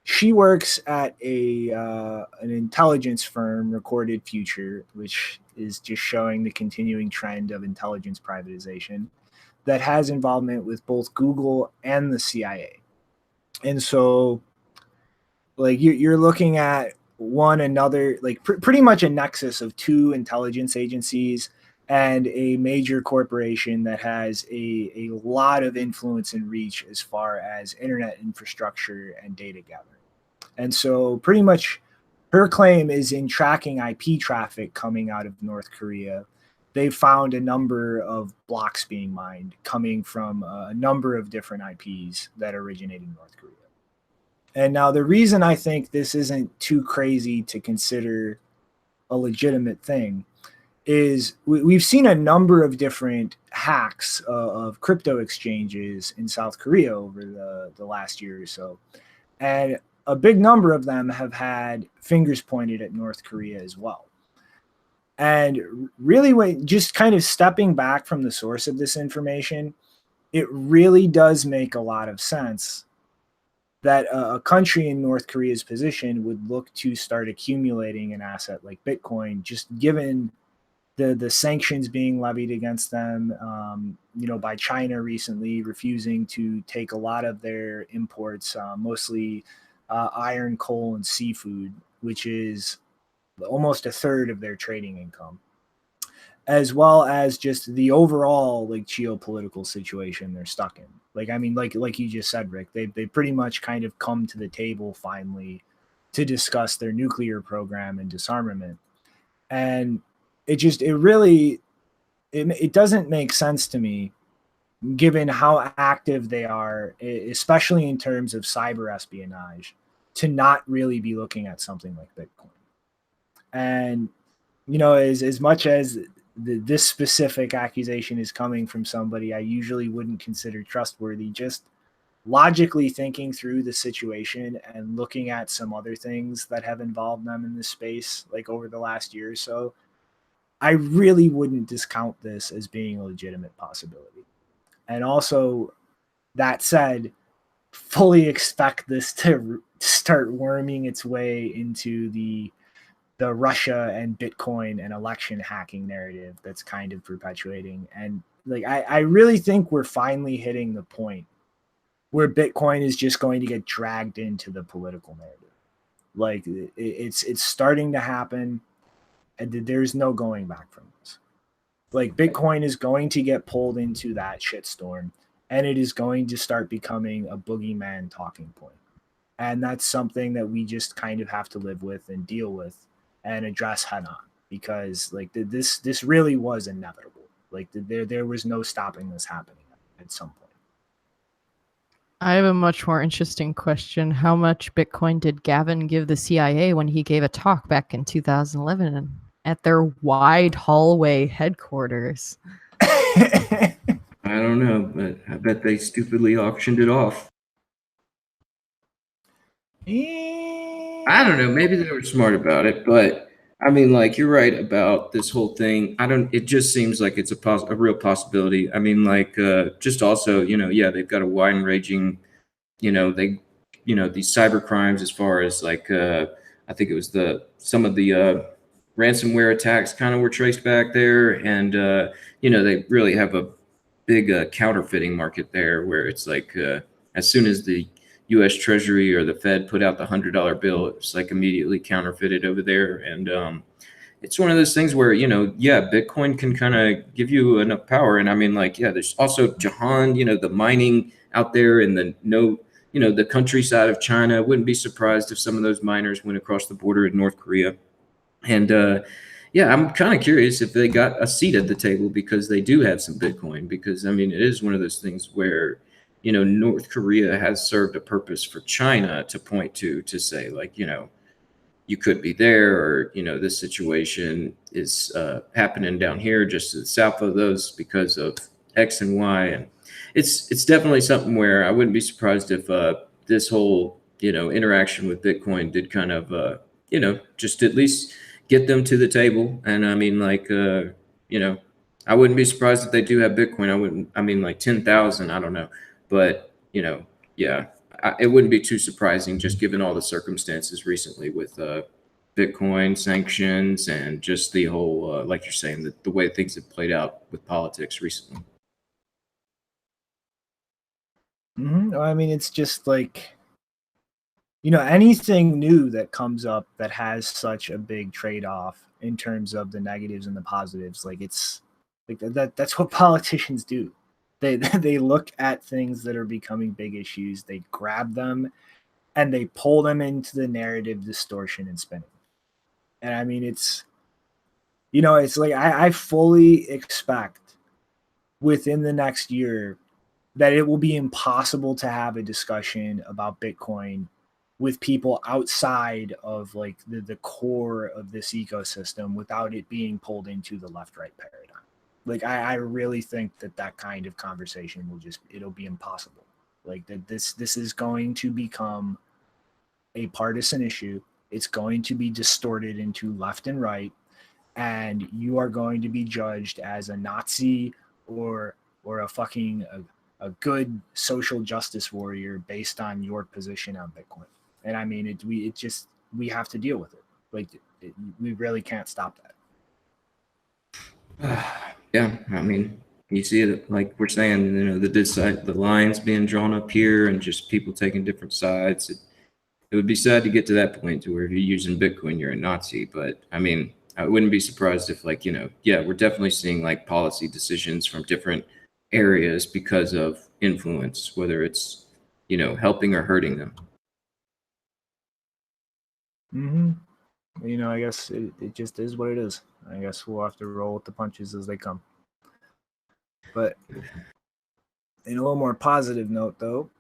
she works at an intelligence firm, Recorded Future, which is just showing the continuing trend of intelligence privatization that has involvement with both Google and the CIA. And so like you're looking at one another, like pretty much a nexus of two intelligence agencies and a major corporation that has a lot of influence and reach as far as internet infrastructure and data gathering. And so pretty much her claim is in tracking IP traffic coming out of North Korea. They found a number of blocks being mined coming from a number of different IPs that originate in North Korea. And now the reason I think this isn't too crazy to consider a legitimate thing is we've seen a number of different hacks of crypto exchanges in South Korea over the last year or so. And a big number of them have had fingers pointed at North Korea as well. And really, when just kind of stepping back from the source of this information, it really does make a lot of sense that a country in North Korea's position would look to start accumulating an asset like Bitcoin, just given the sanctions being levied against them, by China recently, refusing to take a lot of their imports, mostly iron, coal, and seafood, which is almost a third of their trading income, as well as just the overall like geopolitical situation they're stuck in. Like, I mean, like you just said, Rick, they pretty much kind of come to the table finally to discuss their nuclear program and disarmament. And it doesn't make sense to me, given how active they are, especially in terms of cyber espionage, to not really be looking at something like Bitcoin. And, as much as this specific accusation is coming from somebody I usually wouldn't consider trustworthy, just logically thinking through the situation and looking at some other things that have involved them in this space, like over the last year or so, I really wouldn't discount this as being a legitimate possibility. And also, that said, fully expect this to start worming its way into the Russia and Bitcoin and election hacking narrative that's kind of perpetuating. And like, I really think we're finally hitting the point where Bitcoin is just going to get dragged into the political narrative. Like it's starting to happen, and there's no going back from this. Like Bitcoin is going to get pulled into that shitstorm, and it is going to start becoming a boogeyman talking point. And that's something that we just kind of have to live with and deal with and address head on, because like this really was inevitable. Like there was no stopping this happening at some point. I have a much more interesting question. How much Bitcoin did Gavin give the CIA when he gave a talk back in 2011 at their wide hallway headquarters? I don't know, but I bet they stupidly auctioned it off. I don't know. Maybe they were smart about it, but I mean, like, you're right about this whole thing. It just seems like it's a real possibility. I mean, like, just also, they've got a wide ranging, these cyber crimes as far as like, I think it was some of the ransomware attacks kind of were traced back there. And, they really have a big counterfeiting market there where it's like, as soon as the U.S. Treasury or the Fed put out the $100 bill, it's like immediately counterfeited over there. And it's one of those things where, Bitcoin can kind of give you enough power. And I mean, like, there's also Jahan, the mining out there in the countryside of China. Wouldn't be surprised if some of those miners went across the border in North Korea. And I'm kind of curious if they got a seat at the table because they do have some Bitcoin, because I mean, it is one of those things where North Korea has served a purpose for China to point to say, like, you could be there, or, this situation is happening down here just to the south of those because of, X and Y, and it's definitely something where I wouldn't be surprised if this whole interaction with Bitcoin did kind of just at least get them to the table. And I mean, like I wouldn't be surprised if they do have Bitcoin. I mean, like 10,000, I don't know, but yeah, it wouldn't be too surprising just given all the circumstances recently with Bitcoin sanctions and just the whole, like you're saying, the way things have played out with politics recently. I mean, it's just like, anything new that comes up that has such a big trade-off in terms of the negatives and the positives, like it's like that's what politicians do. They look at things that are becoming big issues, they grab them and they pull them into the narrative distortion and spinning. And I mean, it's like I fully expect within the next year that it will be impossible to have a discussion about Bitcoin with people outside of like the core of this ecosystem without it being pulled into the left-right paradigm. Like I really think that kind of conversation it'll be impossible. Like that this is going to become a partisan issue. It's going to be distorted into left and right, and you are going to be judged as a Nazi or a fucking a good social justice warrior based on your position on Bitcoin. And I mean, we have to deal with it. Like we really can't stop that. Yeah, I mean, you see it like we're saying, the lines being drawn up here and just people taking different sides. It would be sad to get to that point to where if you're using Bitcoin, you're a Nazi. But I mean, I wouldn't be surprised if we're definitely seeing like policy decisions from different areas because of influence, whether it's helping or hurting them. I guess it just is what it is. I guess we'll have to roll with the punches as they come. But in a little more positive note, though,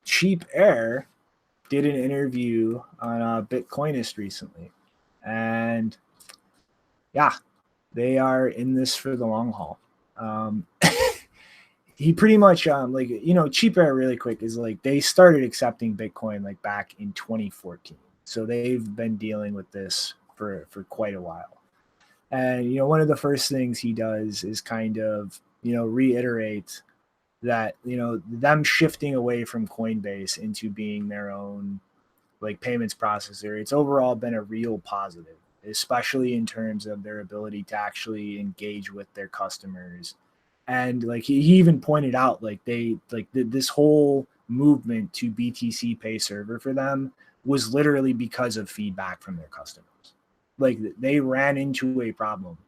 Cheapair did an interview on Bitcoinist recently, and yeah, they are in this for the long haul. He pretty much Cheapair really quick is like they started accepting Bitcoin like back in 2014, so they've been dealing with this for quite a while. And one of the first things he does is kind of reiterate that them shifting away from Coinbase into being their own like payments processor, it's overall been a real positive, especially in terms of their ability to actually engage with their customers. And like he even pointed out, like this whole movement to BTC Pay Server for them was literally because of feedback from their customers. Like they ran into a problem,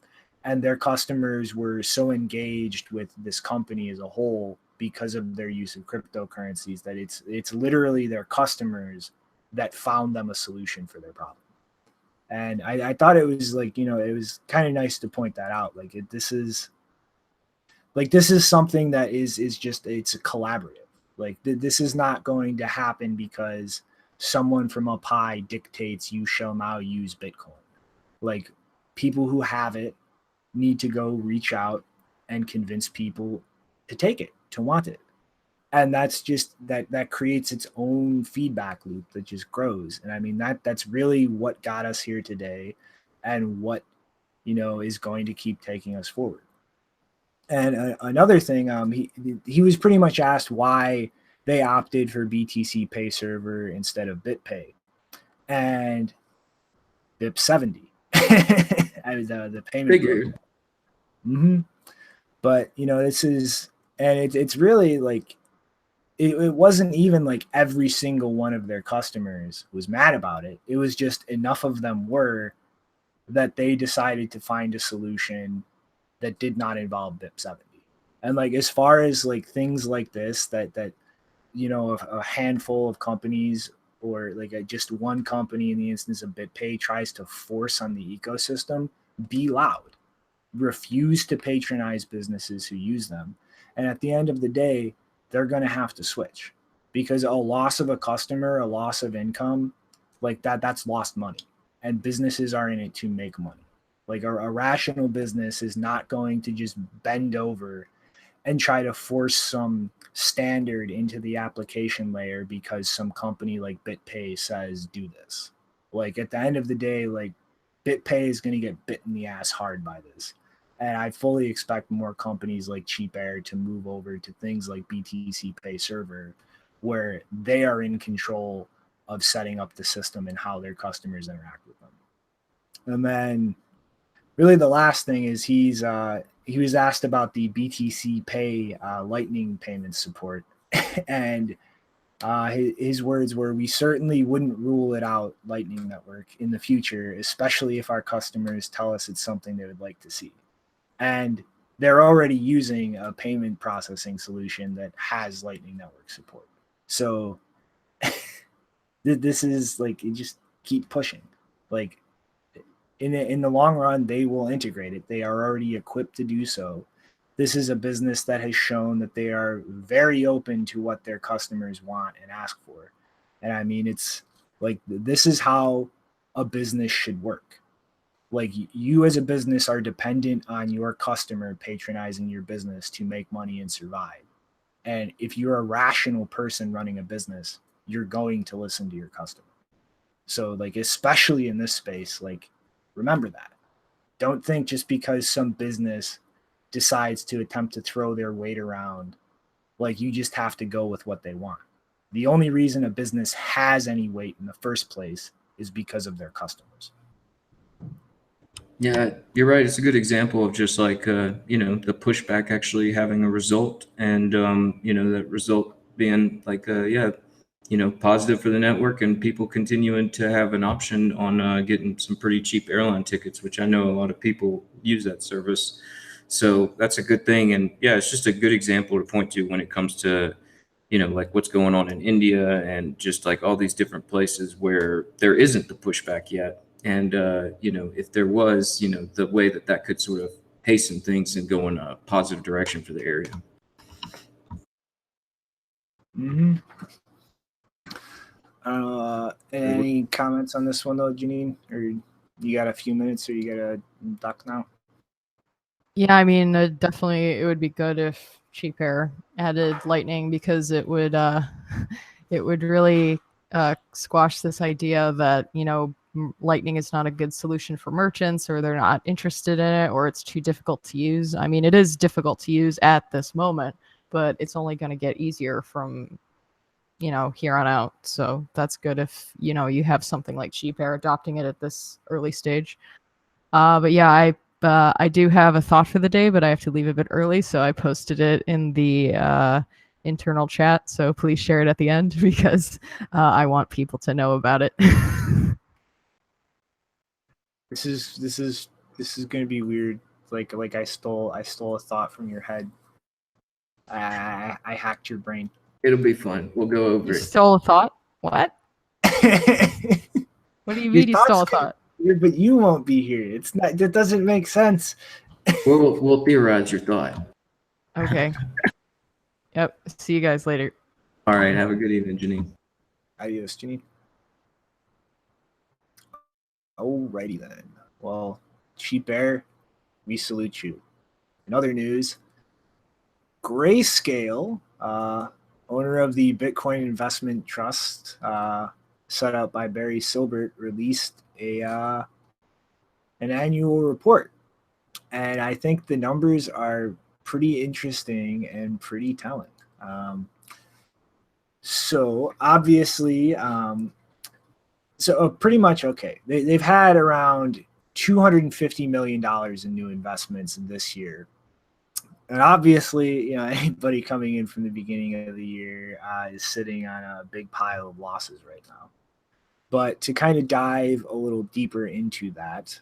and their customers were so engaged with this company as a whole because of their use of cryptocurrencies that it's literally their customers that found them a solution for their problem. And I thought it was like, it was kind of nice to point that out. Like this is something that is just, it's a collaborative. Like this is not going to happen because someone from up high dictates you shall now use Bitcoin. Like people who have it need to go reach out and convince people to take it, to want it. And that's just that creates its own feedback loop that just grows. And I mean, that's really what got us here today and what, is going to keep taking us forward. And another thing, he was pretty much asked why they opted for BTC Pay Server instead of BitPay. And BIP 70. I was the payment. Figured. But this is, and it's really like it wasn't even like every single one of their customers was mad about it. It was just enough of them were that they decided to find a solution that did not involve BIP 70. And like as far as like things like this that a handful of companies or like just one company in the instance of BitPay tries to force on the ecosystem, be loud. Refuse to patronize businesses who use them. And at the end of the day, they're going to have to switch, because a loss of a customer, a loss of income, like that's lost money, and businesses are in it to make money. Like a rational business is not going to just bend over and try to force some standard into the application layer because some company like BitPay says do this. Like at the end of the day, like BitPay is going to get bit in the ass hard by this. And I fully expect more companies like Cheapair to move over to things like BTC Pay Server, where they are in control of setting up the system and how their customers interact with them. And then really the last thing is he was asked about the BTC Pay Lightning payment support. And his words were, "We certainly wouldn't rule it out, Lightning Network, in the future, especially if our customers tell us it's something they would like to see." And they're already using a payment processing solution that has Lightning Network support. So this is like, you just keep pushing. Like in the long run, they will integrate it. They are already equipped to do so. This is a business that has shown that they are very open to what their customers want and ask for. And I mean, it's like, this is how a business should work. Like you as a business are dependent on your customer patronizing your business to make money and survive. And if you're a rational person running a business, you're going to listen to your customer. So like, especially in this space, like, remember that. Don't think just because some business decides to attempt to throw their weight around, like you just have to go with what they want. The only reason a business has any weight in the first place is because of their customers. Yeah, you're right. It's a good example of just like, the pushback actually having a result, and, that result being like, positive for the network, and people continuing to have an option on getting some pretty cheap airline tickets, which I know a lot of people use that service. So that's a good thing. And yeah, it's just a good example to point to when it comes to, like what's going on in India and just like all these different places where there isn't the pushback yet. And, if there was, the way that could sort of hasten things and go in a positive direction for the area. Mm-hmm. Any comments on this one though, Janine? Or you got a few minutes, or you got to duck now? Yeah, I mean, definitely it would be good if Cheapair added Lightning, because it would really squash this idea that, Lightning is not a good solution for merchants, or they're not interested in it, or it's too difficult to use. I mean, it is difficult to use at this moment, but it's only going to get easier from, here on out. So that's good if, you have something like Cheapair adopting it at this early stage. But yeah, I do have a thought for the day, but I have to leave a bit early, so I posted it in the internal chat. So please share it at the end, because I want people to know about it. This is going to be weird. Like I stole a thought from your head. I hacked your brain. It'll be fun. We'll go over You it. stole a thought? What? What do you mean you stole a thought? But you won't be here. It's not. That doesn't make sense. We'll theorize your thought. Okay. Yep. See you guys later. All right. Have a good evening, Janine. Adios, Janine. Alrighty then. Well, Cheapair, we salute you. In other news, Grayscale, owner of the Bitcoin Investment Trust, set up by Barry Silbert, released an annual report. And I think the numbers are pretty interesting and pretty telling. So obviously, pretty much okay. They've had around $250 million in new investments this year. And obviously, anybody coming in from the beginning of the year is sitting on a big pile of losses right now. But to kind of dive a little deeper into that,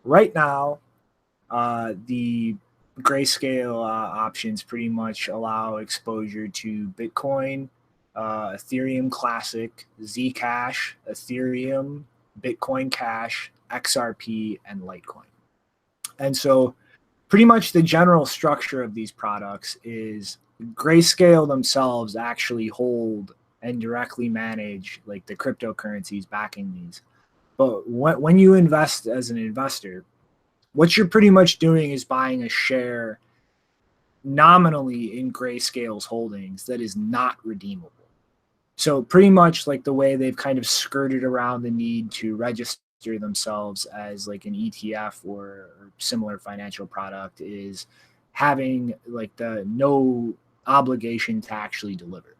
right now, the Grayscale options pretty much allow exposure to Bitcoin, Ethereum Classic, Zcash, Ethereum, Bitcoin Cash, XRP, and Litecoin. And so pretty much the general structure of these products is Grayscale themselves actually hold and directly manage like the cryptocurrencies backing these. But when you invest as an investor, what you're pretty much doing is buying a share nominally in Grayscale's holdings that is not redeemable. So pretty much like the way they've kind of skirted around the need to register themselves as like an ETF or similar financial product is having like the no obligation to actually deliver.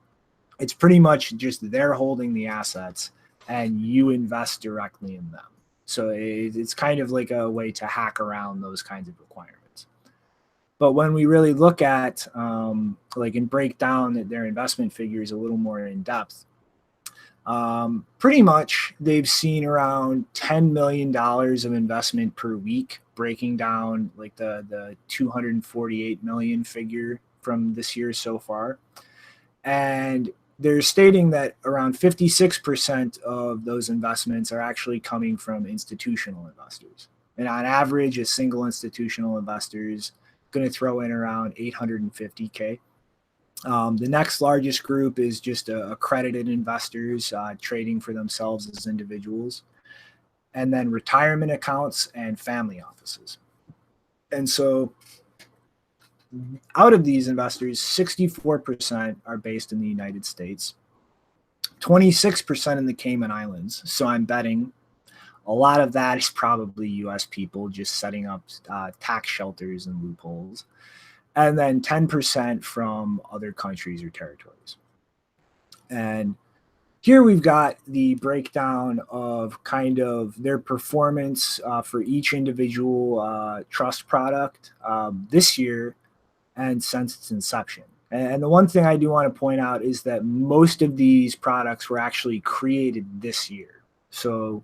It's pretty much just they're holding the assets and you invest directly in them. So it's kind of like a way to hack around those kinds of requirements. But when we really look at like and break down their investment figures a little more in depth, pretty much they've seen around $10 million of investment per week, breaking down like the 248 million figure from this year so far. And they're stating that around 56% of those investments are actually coming from institutional investors. And on average, a single institutional investor is going to throw in around 850K. The next largest group is just accredited investors trading for themselves as individuals, and then retirement accounts and family offices. And so out of these investors, 64% are based in the United States, 26% in the Cayman Islands. So I'm betting a lot of that is probably US people just setting up tax shelters and loopholes. And then 10% from other countries or territories. And here we've got the breakdown of kind of their performance for each individual trust product this year and since its inception. And the one thing I do want to point out is that most of these products were actually created this year. So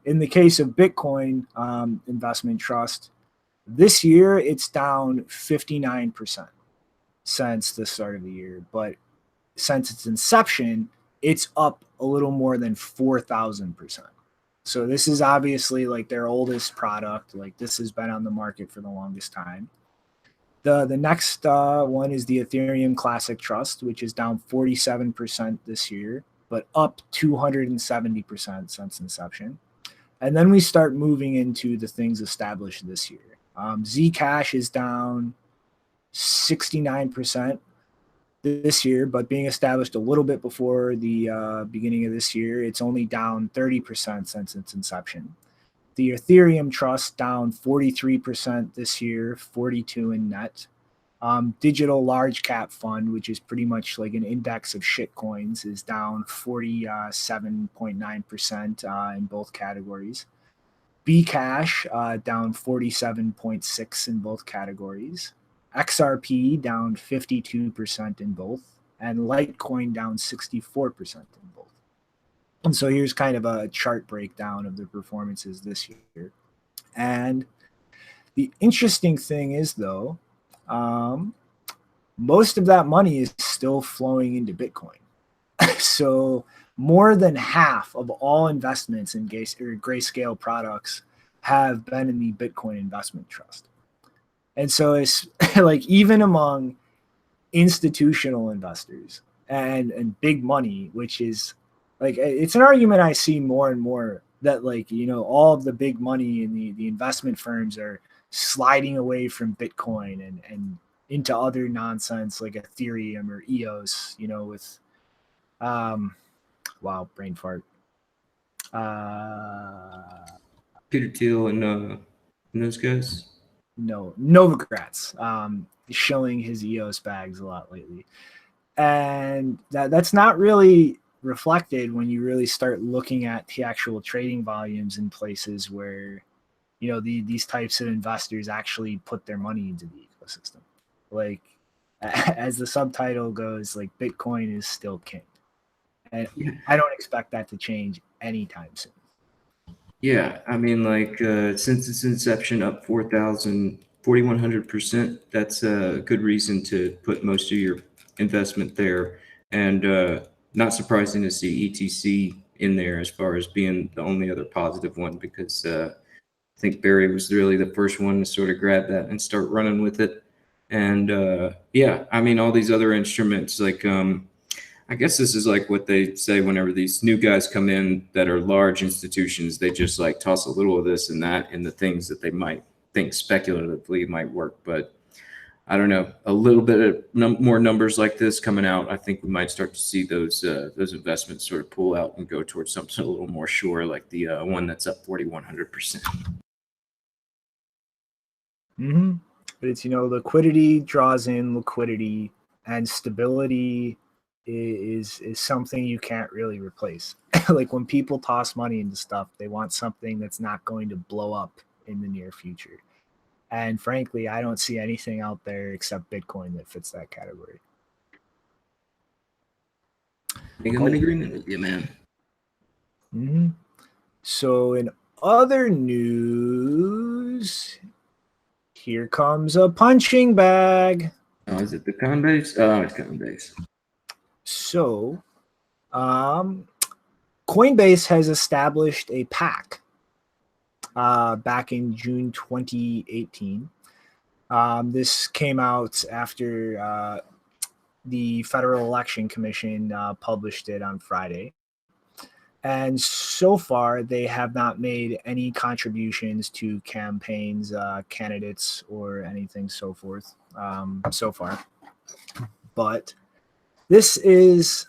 in the case of Bitcoin investment trust, this year it's down 59% since the start of the year. But since its inception, it's up a little more than 4,000%. So this is obviously like their oldest product. Like this has been on the market for the longest time. The next one is the Ethereum Classic Trust, which is down 47% this year, but up 270% since inception. And then we start moving into the things established this year. Zcash is down 69% this year, but being established a little bit before the beginning of this year, it's only down 30% since its inception. The Ethereum Trust down 43% this year, 42 in net. Digital Large Cap Fund, which is pretty much like an index of shit coins, is down 47.9% in both categories. Bcash down 47.6% in both categories. XRP down 52% in both. And Litecoin down 64% in both. And so here's kind of a chart breakdown of the performances this year. And the interesting thing is, though, most of that money is still flowing into Bitcoin. So more than half of all investments in Grayscale products have been in the Bitcoin investment trust. And so it's like even among institutional investors and big money, which is like, it's an argument I see more and more that like, you know, all of the big money in the investment firms are sliding away from Bitcoin and into other nonsense like Ethereum or EOS, you know, with, wow, brain fart. Peter Thiel and those guys. No, Novogratz, showing his EOS bags a lot lately. And that's not really reflected when you really start looking at the actual trading volumes in places where, you know, these types of investors actually put their money into the ecosystem. Like, as the subtitle goes, like, Bitcoin is still king. And I don't expect that to change anytime soon. Yeah, I mean, like, since its inception, up 4,100%. That's a good reason to put most of your investment there. And not surprising to see ETC in there as far as being the only other positive one, because I think Barry was really the first one to sort of grab that and start running with it. And yeah, I mean, all these other instruments, like, I guess this is like what they say whenever these new guys come in that are large institutions, they just like toss a little of this and that in the things that they might think speculatively might work. But I don't know, a little bit of more numbers like this coming out, I think we might start to see those investments sort of pull out and go towards something a little more sure, like the one that's up 4,100%. Mm-hmm. But it's, liquidity draws in liquidity, and stability is something you can't really replace. Like when people toss money into stuff, they want something that's not going to blow up in the near future. And frankly, I don't see anything out there except Bitcoin that fits that category. I think I'm in agreement with you, man. Mm-hmm. So in other news, here comes a punching bag. Oh, is it the Coinbase? Oh, it's Coinbase. So, Coinbase has established a PAC back in June 2018. This came out after the Federal Election Commission published it on Friday. And so far, they have not made any contributions to campaigns, candidates, or anything so forth so far. But this is,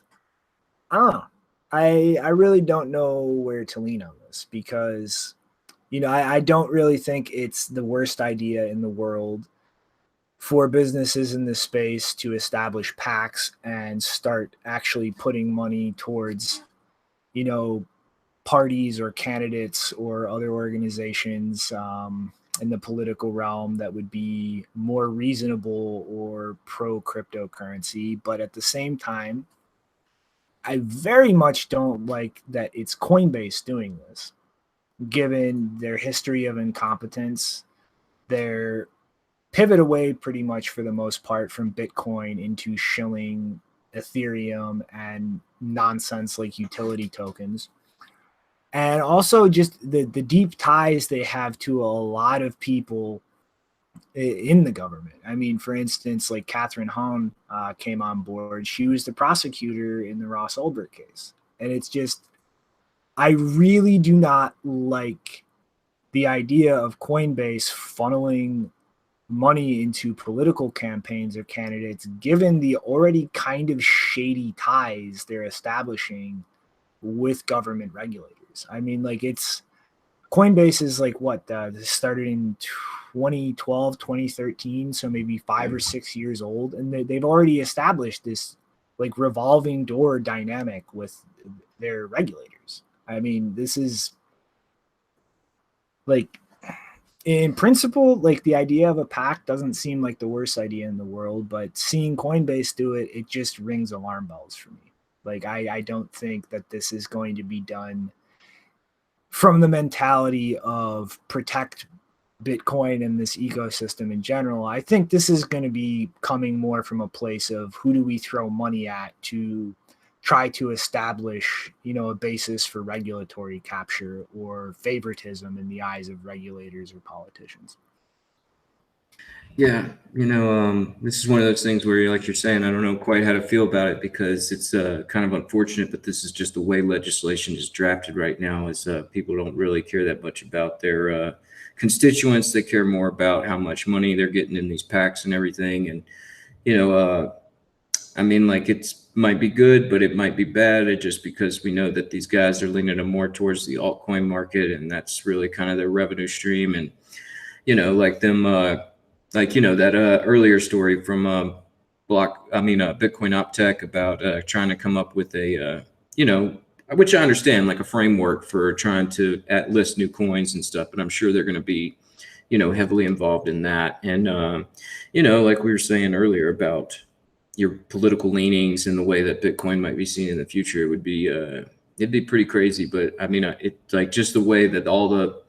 I don't know. I really don't know where to lean on this because, I don't really think it's the worst idea in the world for businesses in this space to establish PACs and start actually putting money towards, parties or candidates or other organizations in the political realm that would be more reasonable or pro cryptocurrency. But at the same time, I very much don't like that it's Coinbase doing this, given their history of incompetence, their pivot away pretty much for the most part from Bitcoin into shilling, Ethereum, and nonsense like utility tokens. And also just the deep ties they have to a lot of people in the government. I mean, for instance, like Catherine Hahn came on board. She was the prosecutor in the Ross Ulbricht case. And it's just, I really do not like the idea of Coinbase funneling money into political campaigns or candidates, given the already kind of shady ties they're establishing with government regulators. I mean, like Coinbase is like what started in 2012, 2013, so maybe 5 or 6 years old, and they've already established this like revolving door dynamic with their regulators. I mean, this is like, in principle, like the idea of a PAC doesn't seem like the worst idea in the world, but seeing Coinbase do it, it just rings alarm bells for me. Like, I don't think that this is going to be done from the mentality of protect Bitcoin and this ecosystem in general. I think this is going to be coming more from a place of who do we throw money at to try to establish, a basis for regulatory capture or favoritism in the eyes of regulators or politicians. Yeah, this is one of those things where, like you're saying, I don't know quite how to feel about it because it's kind of unfortunate that this is just the way legislation is drafted right now. Is people don't really care that much about their constituents. They care more about how much money they're getting in these PACs and everything. And I mean, like might be good, but it might be bad. Just because we know that these guys are leaning more towards the altcoin market, and that's really kind of their revenue stream. And like them. That earlier story from Bitcoin Optech about trying to come up with a, which I understand, like a framework for trying to list new coins and stuff, but I'm sure they're going to be, heavily involved in that. And, like we were saying earlier about your political leanings and the way that Bitcoin might be seen in the future, it would be, it'd be pretty crazy. But I mean, it like just the way that all the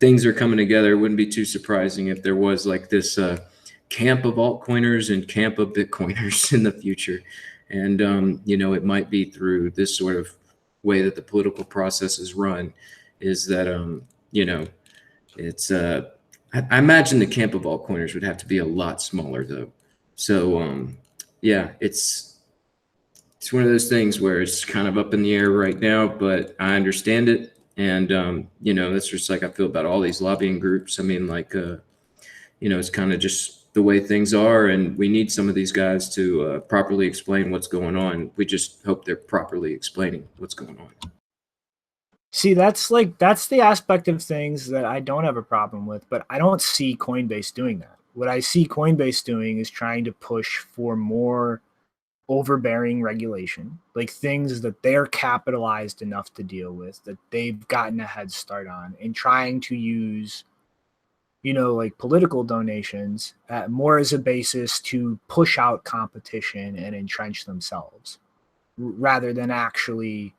things are coming together, it wouldn't be too surprising if there was like this camp of altcoiners and camp of Bitcoiners in the future. And, it might be through this sort of way that the political process is run is that, it's, I imagine the camp of altcoiners would have to be a lot smaller though. So, yeah, it's one of those things where it's kind of up in the air right now, but I understand it. And, that's just like I feel about all these lobbying groups. I mean, like, it's kind of just the way things are, and we need some of these guys to properly explain what's going on. We just hope they're properly explaining what's going on. See, that's the aspect of things that I don't have a problem with, but I don't see Coinbase doing that. What I see Coinbase doing is trying to push for more overbearing regulation, like things that they're capitalized enough to deal with, that they've gotten a head start on, and trying to use, like political donations more as a basis to push out competition and entrench themselves, rather than actually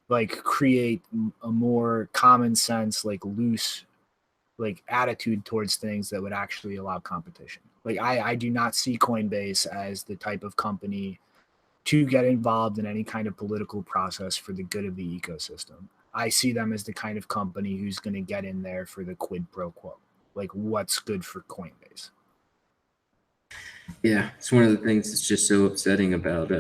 like create a more common sense, like loose, like attitude towards things that would actually allow competition. Like I do not see Coinbase as the type of company to get involved in any kind of political process for the good of the ecosystem. I see them as the kind of company who's going to get in there for the quid pro quo, like what's good for Coinbase. Yeah, it's one of the things that's just so upsetting about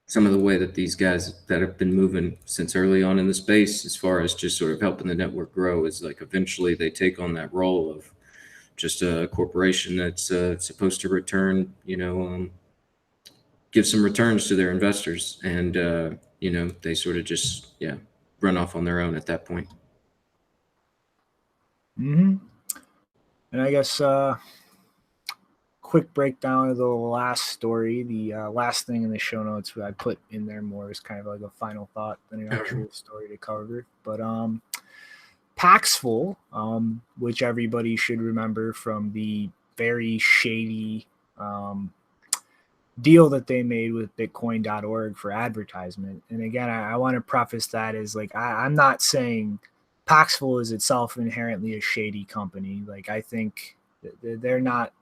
some of the way that these guys that have been moving since early on in the space, as far as just sort of helping the network grow, is like eventually they take on that role of just a corporation that's supposed to return, give some returns to their investors, and they sort of just run off on their own at that point. Mm-hmm. And I guess quick breakdown of the last story. The last thing in the show notes I put in there more is kind of like a final thought than an actual story to cover. But Paxful, which everybody should remember from the very shady deal that they made with Bitcoin.org for advertisement. And again, I want to preface that as like I'm not saying Paxful is itself inherently a shady company. Like I think they're not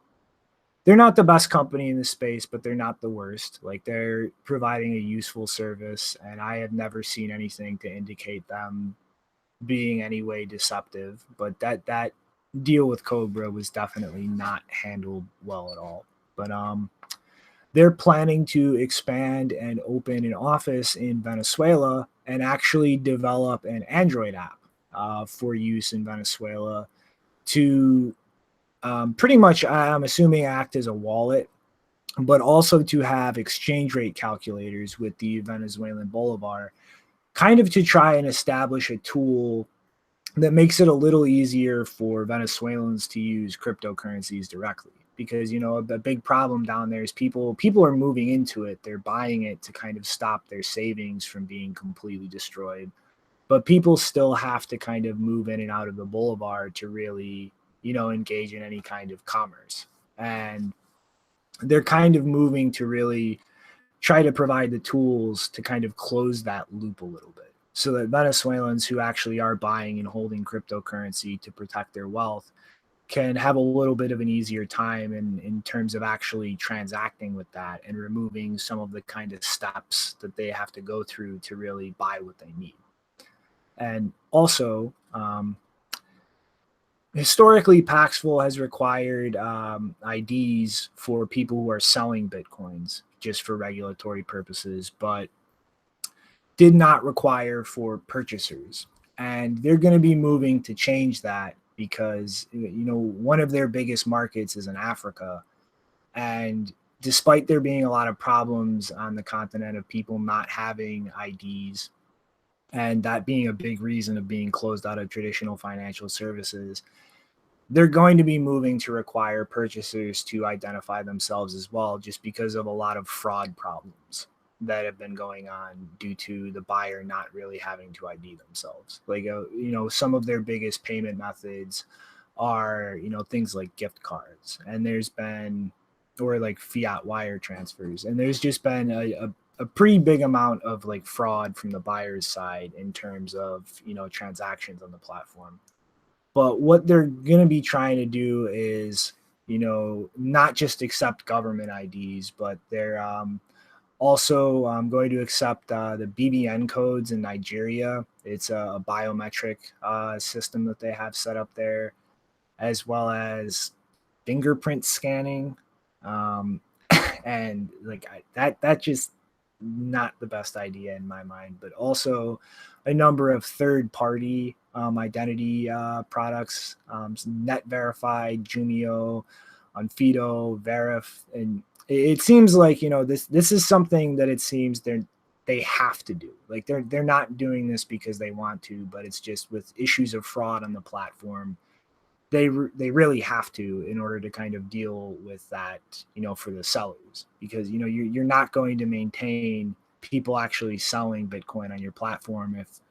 the best company in the space, but they're not the worst. Like they're providing a useful service, and I have never seen anything to indicate them being any way deceptive. But that deal with Cobra was definitely not handled well at all. But they're planning to expand and open an office in Venezuela and actually develop an Android app for use in Venezuela to pretty much, I'm assuming, act as a wallet, but also to have exchange rate calculators with the Venezuelan bolivar, kind of to try and establish a tool that makes it a little easier for Venezuelans to use cryptocurrencies directly. Because, the big problem down there is people are moving into it. They're buying it to kind of stop their savings from being completely destroyed. But people still have to kind of move in and out of the bolivar to really, engage in any kind of commerce. And they're kind of moving to really try to provide the tools to kind of close that loop a little bit, so that Venezuelans who actually are buying and holding cryptocurrency to protect their wealth can have a little bit of an easier time in terms of actually transacting with that and removing some of the kind of steps that they have to go through to really buy what they need. And also, historically, Paxful has required IDs for people who are selling Bitcoins just for regulatory purposes, but did not require for purchasers. And they're going to be moving to change that because, one of their biggest markets is in Africa. And despite there being a lot of problems on the continent of people not having IDs, and that being a big reason of being closed out of traditional financial services, they're going to be moving to require purchasers to identify themselves as well, just because of a lot of fraud problems that have been going on due to the buyer not really having to ID themselves. Like, some of their biggest payment methods are, things like gift cards, and there's been, or like fiat wire transfers. And there's just been a pretty big amount of like fraud from the buyer's side in terms of, transactions on the platform. But what they're going to be trying to do is, not just accept government IDs, but they're also going to accept the BBN codes in Nigeria. It's a biometric system that they have set up there, as well as fingerprint scanning. And like that just not the best idea in my mind. But also a number of third-party identity products, Net Verified, Jumio, Onfido, Verif, and it seems like, you know, this is something that it seems they have to do. Like they're not doing this because they want to, but it's just with issues of fraud on the platform, they really have to, in order to kind of deal with that, you know, for the sellers, because, you know, you're not going to maintain people actually selling Bitcoin on your platform if,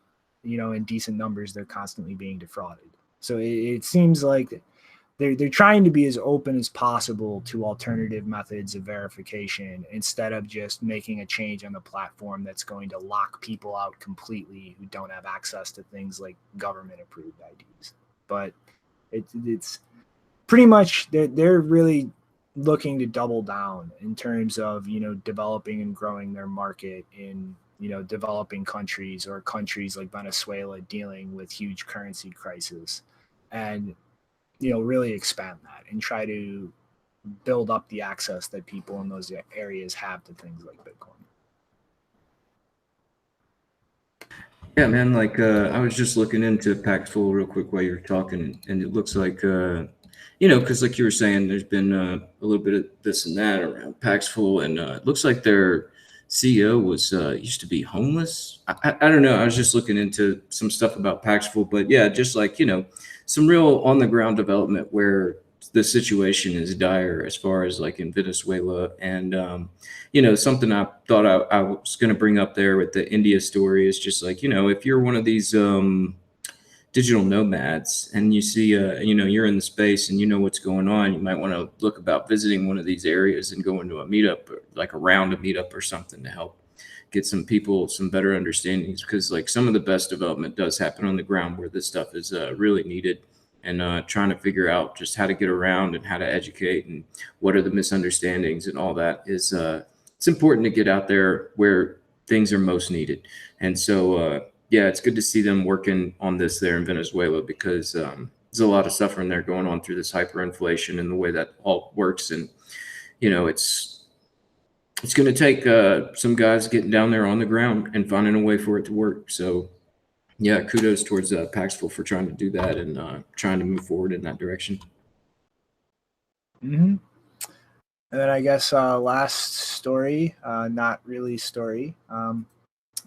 you know, in decent numbers they're constantly being defrauded. So it seems like they're trying to be as open as possible to alternative methods of verification, instead of just making a change on the platform that's going to lock people out completely who don't have access to things like government approved IDs. But it's pretty much they're really looking to double down in terms of, you know, developing and growing their market in, you know, developing countries or countries like Venezuela dealing with huge currency crisis, and, you know, really expand that and try to build up the access that people in those areas have to things like Bitcoin. Yeah, man. Like I was just looking into Paxful real quick while you were talking, and it looks like you know, because like you were saying, there's been a little bit of this and that around Paxful, and it looks like their CEO was used to be homeless. I don't know. I was just looking into some stuff about Paxful, but yeah, just like, you know, some real on the ground development where the situation is dire as far as like in Venezuela. And you know, something I thought I was going to bring up there with the India story is just like, you know, if you're one of these digital nomads and you see you know, you're in the space and you know what's going on, you might want to look about visiting one of these areas and going to a meetup, or like around a meetup or something, to help get some people some better understandings, because like some of the best development does happen on the ground where this stuff is really needed. And trying to figure out just how to get around and how to educate and what are the misunderstandings and all that is it's important to get out there where things are most needed. And so yeah, it's good to see them working on this there in Venezuela, because there's a lot of suffering there going on through this hyperinflation and the way that all works. And, you know, it's going to take some guys getting down there on the ground and finding a way for it to work. So yeah, kudos towards Paxful for trying to do that and trying to move forward in that direction. Mm-hmm. And then I guess last story, not really story.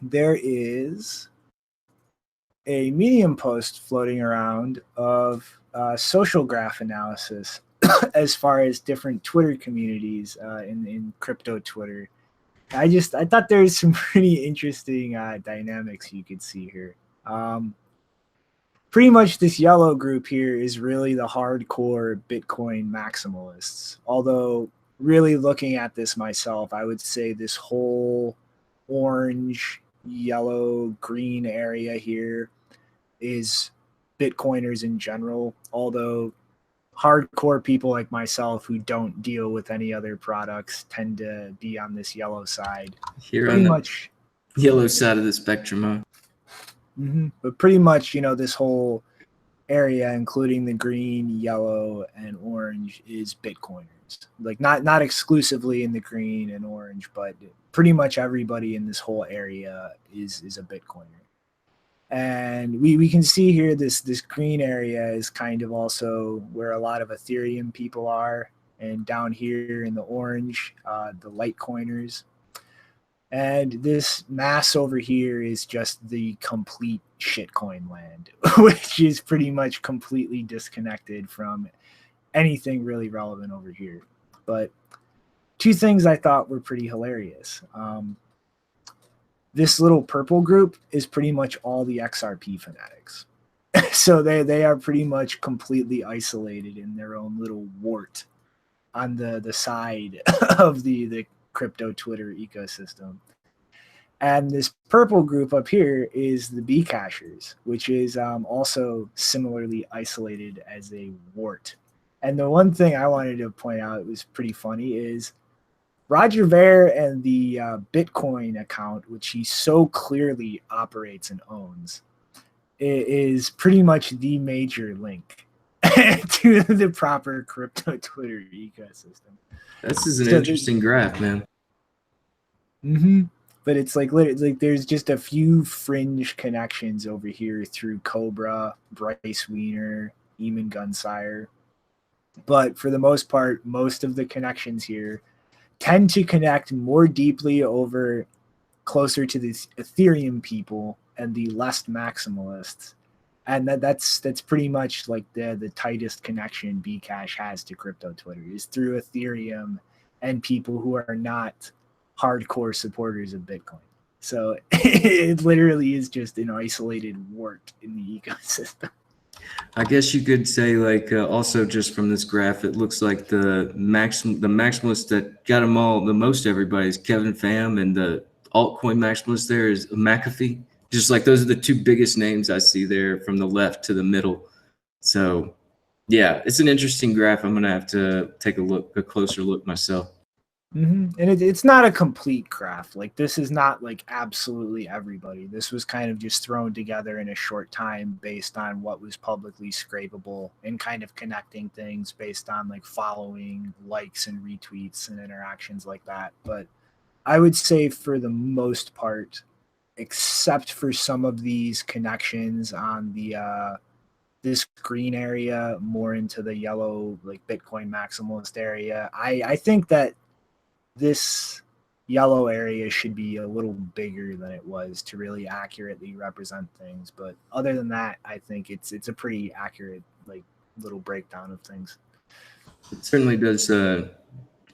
There is a Medium post floating around of social graph analysis as far as different Twitter communities in crypto Twitter. I thought there's some pretty interesting dynamics you could see here. Pretty much this yellow group here is really the hardcore Bitcoin maximalists. Although really looking at this myself, I would say this whole orange, yellow, green area here is Bitcoiners in general. Although hardcore people like myself who don't deal with any other products tend to be on this yellow side. Here pretty on the much yellow side of the spectrum, huh? Mm-hmm. But pretty much, you know, this whole area, including the green, yellow, and orange, is Bitcoiners. Like not exclusively in the green and orange, but pretty much everybody in this whole area is a Bitcoiner. And we can see here this green area is kind of also where a lot of Ethereum people are. And down here in the orange, the Litecoiners. And this mass over here is just the complete shitcoin land, which is pretty much completely disconnected from anything really relevant over here. But two things I thought were pretty hilarious. This little purple group is pretty much all the XRP fanatics. So they are pretty much completely isolated in their own little wart on the side of the crypto Twitter ecosystem. And this purple group up here is the Bcashers, which is also similarly isolated as a wart. And the one thing I wanted to point out was pretty funny is Roger Ver and the Bitcoin account, which he so clearly operates and owns, is pretty much the major link to the proper crypto Twitter ecosystem. This is an interesting graph, man. Mm-hmm. But it's like there's just a few fringe connections over here through Cobra, Bryce Wiener, Eamon Gunsire. But for the most part, most of the connections here tend to connect more deeply over closer to the Ethereum people and the less maximalists. And that's pretty much like the tightest connection Bcash has to crypto Twitter is through Ethereum and people who are not hardcore supporters of Bitcoin. So it literally is just an isolated wart in the ecosystem. I guess you could say, like, also just from this graph, it looks like the maximalist that got them all, the most everybody is Kevin Pham, and the altcoin maximalist there is McAfee. Just like those are the two biggest names I see there from the left to the middle. So yeah, it's an interesting graph. I'm gonna have to take a closer look myself. And it's not a complete graph. Like this is not like absolutely everybody. This was kind of just thrown together in a short time based on what was publicly scrapable and kind of connecting things based on like following, likes and retweets and interactions like that. But I would say for the most part, except for some of these connections on the this green area more into the yellow like Bitcoin maximalist area, I think that this yellow area should be a little bigger than it was to really accurately represent things. But other than that, I think it's a pretty accurate like little breakdown of things. It certainly does.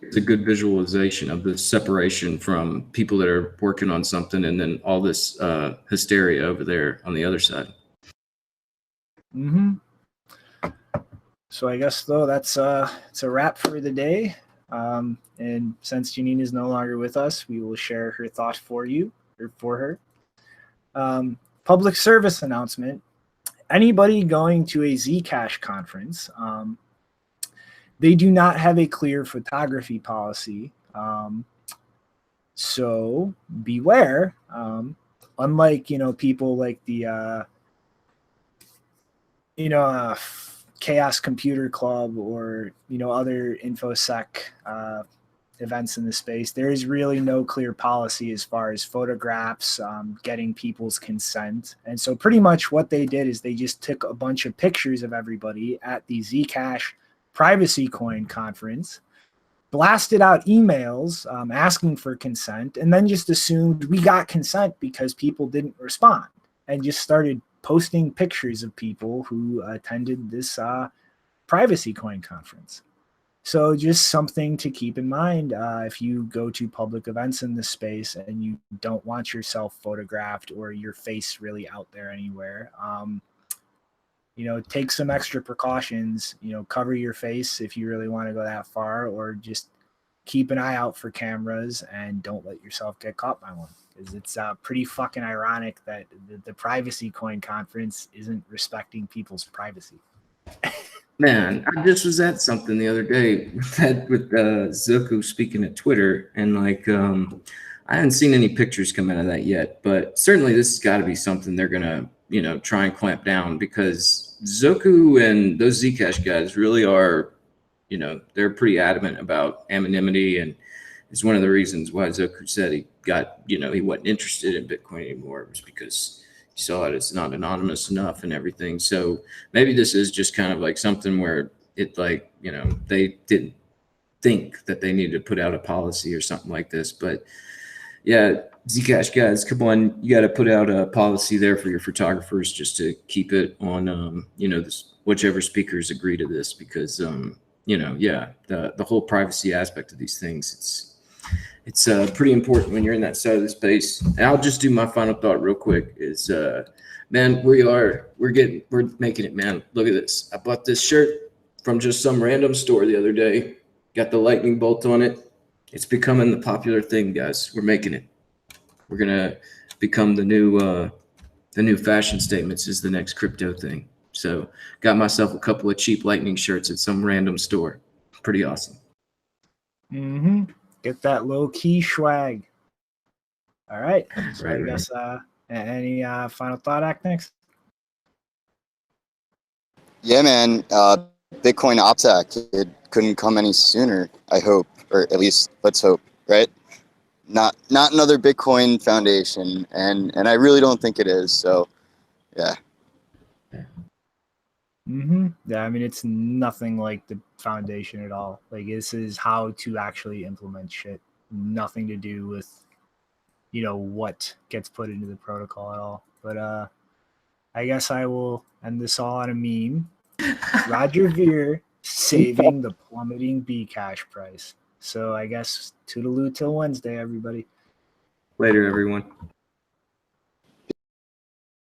It's a good visualization of the separation from people that are working on something and then all this hysteria over there on the other side. So I guess though it's a wrap for the day. And since Janine is no longer with us, we will share her thoughts for you or for her. Public service announcement. Anybody going to a Zcash conference, they do not have a clear photography policy. So beware. Unlike, people like the, Chaos Computer Club or other infosec events in the space, there is really no clear policy as far as photographs, getting people's consent. And so pretty much what they did is they just took a bunch of pictures of everybody at the Zcash Privacy Coin conference, blasted out emails asking for consent, and then just assumed we got consent because people didn't respond and just started posting pictures of people who attended this Privacy Coin conference. So just something to keep in mind if you go to public events in this space and you don't want yourself photographed or your face really out there anywhere. Take some extra precautions, cover your face if you really want to go that far, or just keep an eye out for cameras and don't let yourself get caught by one. Because it's pretty fucking ironic that the Privacy Coin conference isn't respecting people's privacy. Man, I just was at something the other day with Zuku speaking at Twitter, and like I haven't seen any pictures come out of that yet, but certainly this has got to be something they're gonna try and clamp down, because Zuku and those Zcash guys really are, they're pretty adamant about anonymity, and it's one of the reasons why Zuku said he got, he wasn't interested in Bitcoin anymore. It was because he saw it's not anonymous enough and everything. So maybe this is just kind of like something where it like, they didn't think that they needed to put out a policy or something like this. But yeah, Zcash guys, come on, you got to put out a policy there for your photographers just to keep it on, this, whichever speakers agree to this, because, the whole privacy aspect of these things, it's pretty important when you're in that side of the space. And I'll just do my final thought real quick is, man, we're making it, man. Look at this. I bought this shirt from just some random store the other day. Got the lightning bolt on it. It's becoming the popular thing, guys. We're making it. We're going to become the new fashion statements is the next crypto thing. So got myself a couple of cheap lightning shirts at some random store. Pretty awesome. Get that low key swag. All right. So Right, I guess any final thought, Next? Yeah, man. Bitcoin Optech. It couldn't come any sooner, I hope, or at least let's hope, right? Not another Bitcoin Foundation, and I really don't think it is. So, yeah. Yeah, I mean, it's nothing like the foundation at all. Like, this is how to actually implement shit. Nothing to do with, what gets put into the protocol at all. But I guess I will end this all on a meme. Roger Ver saving the plummeting Bcash price. So I guess toodaloo till Wednesday, everybody. Later, everyone.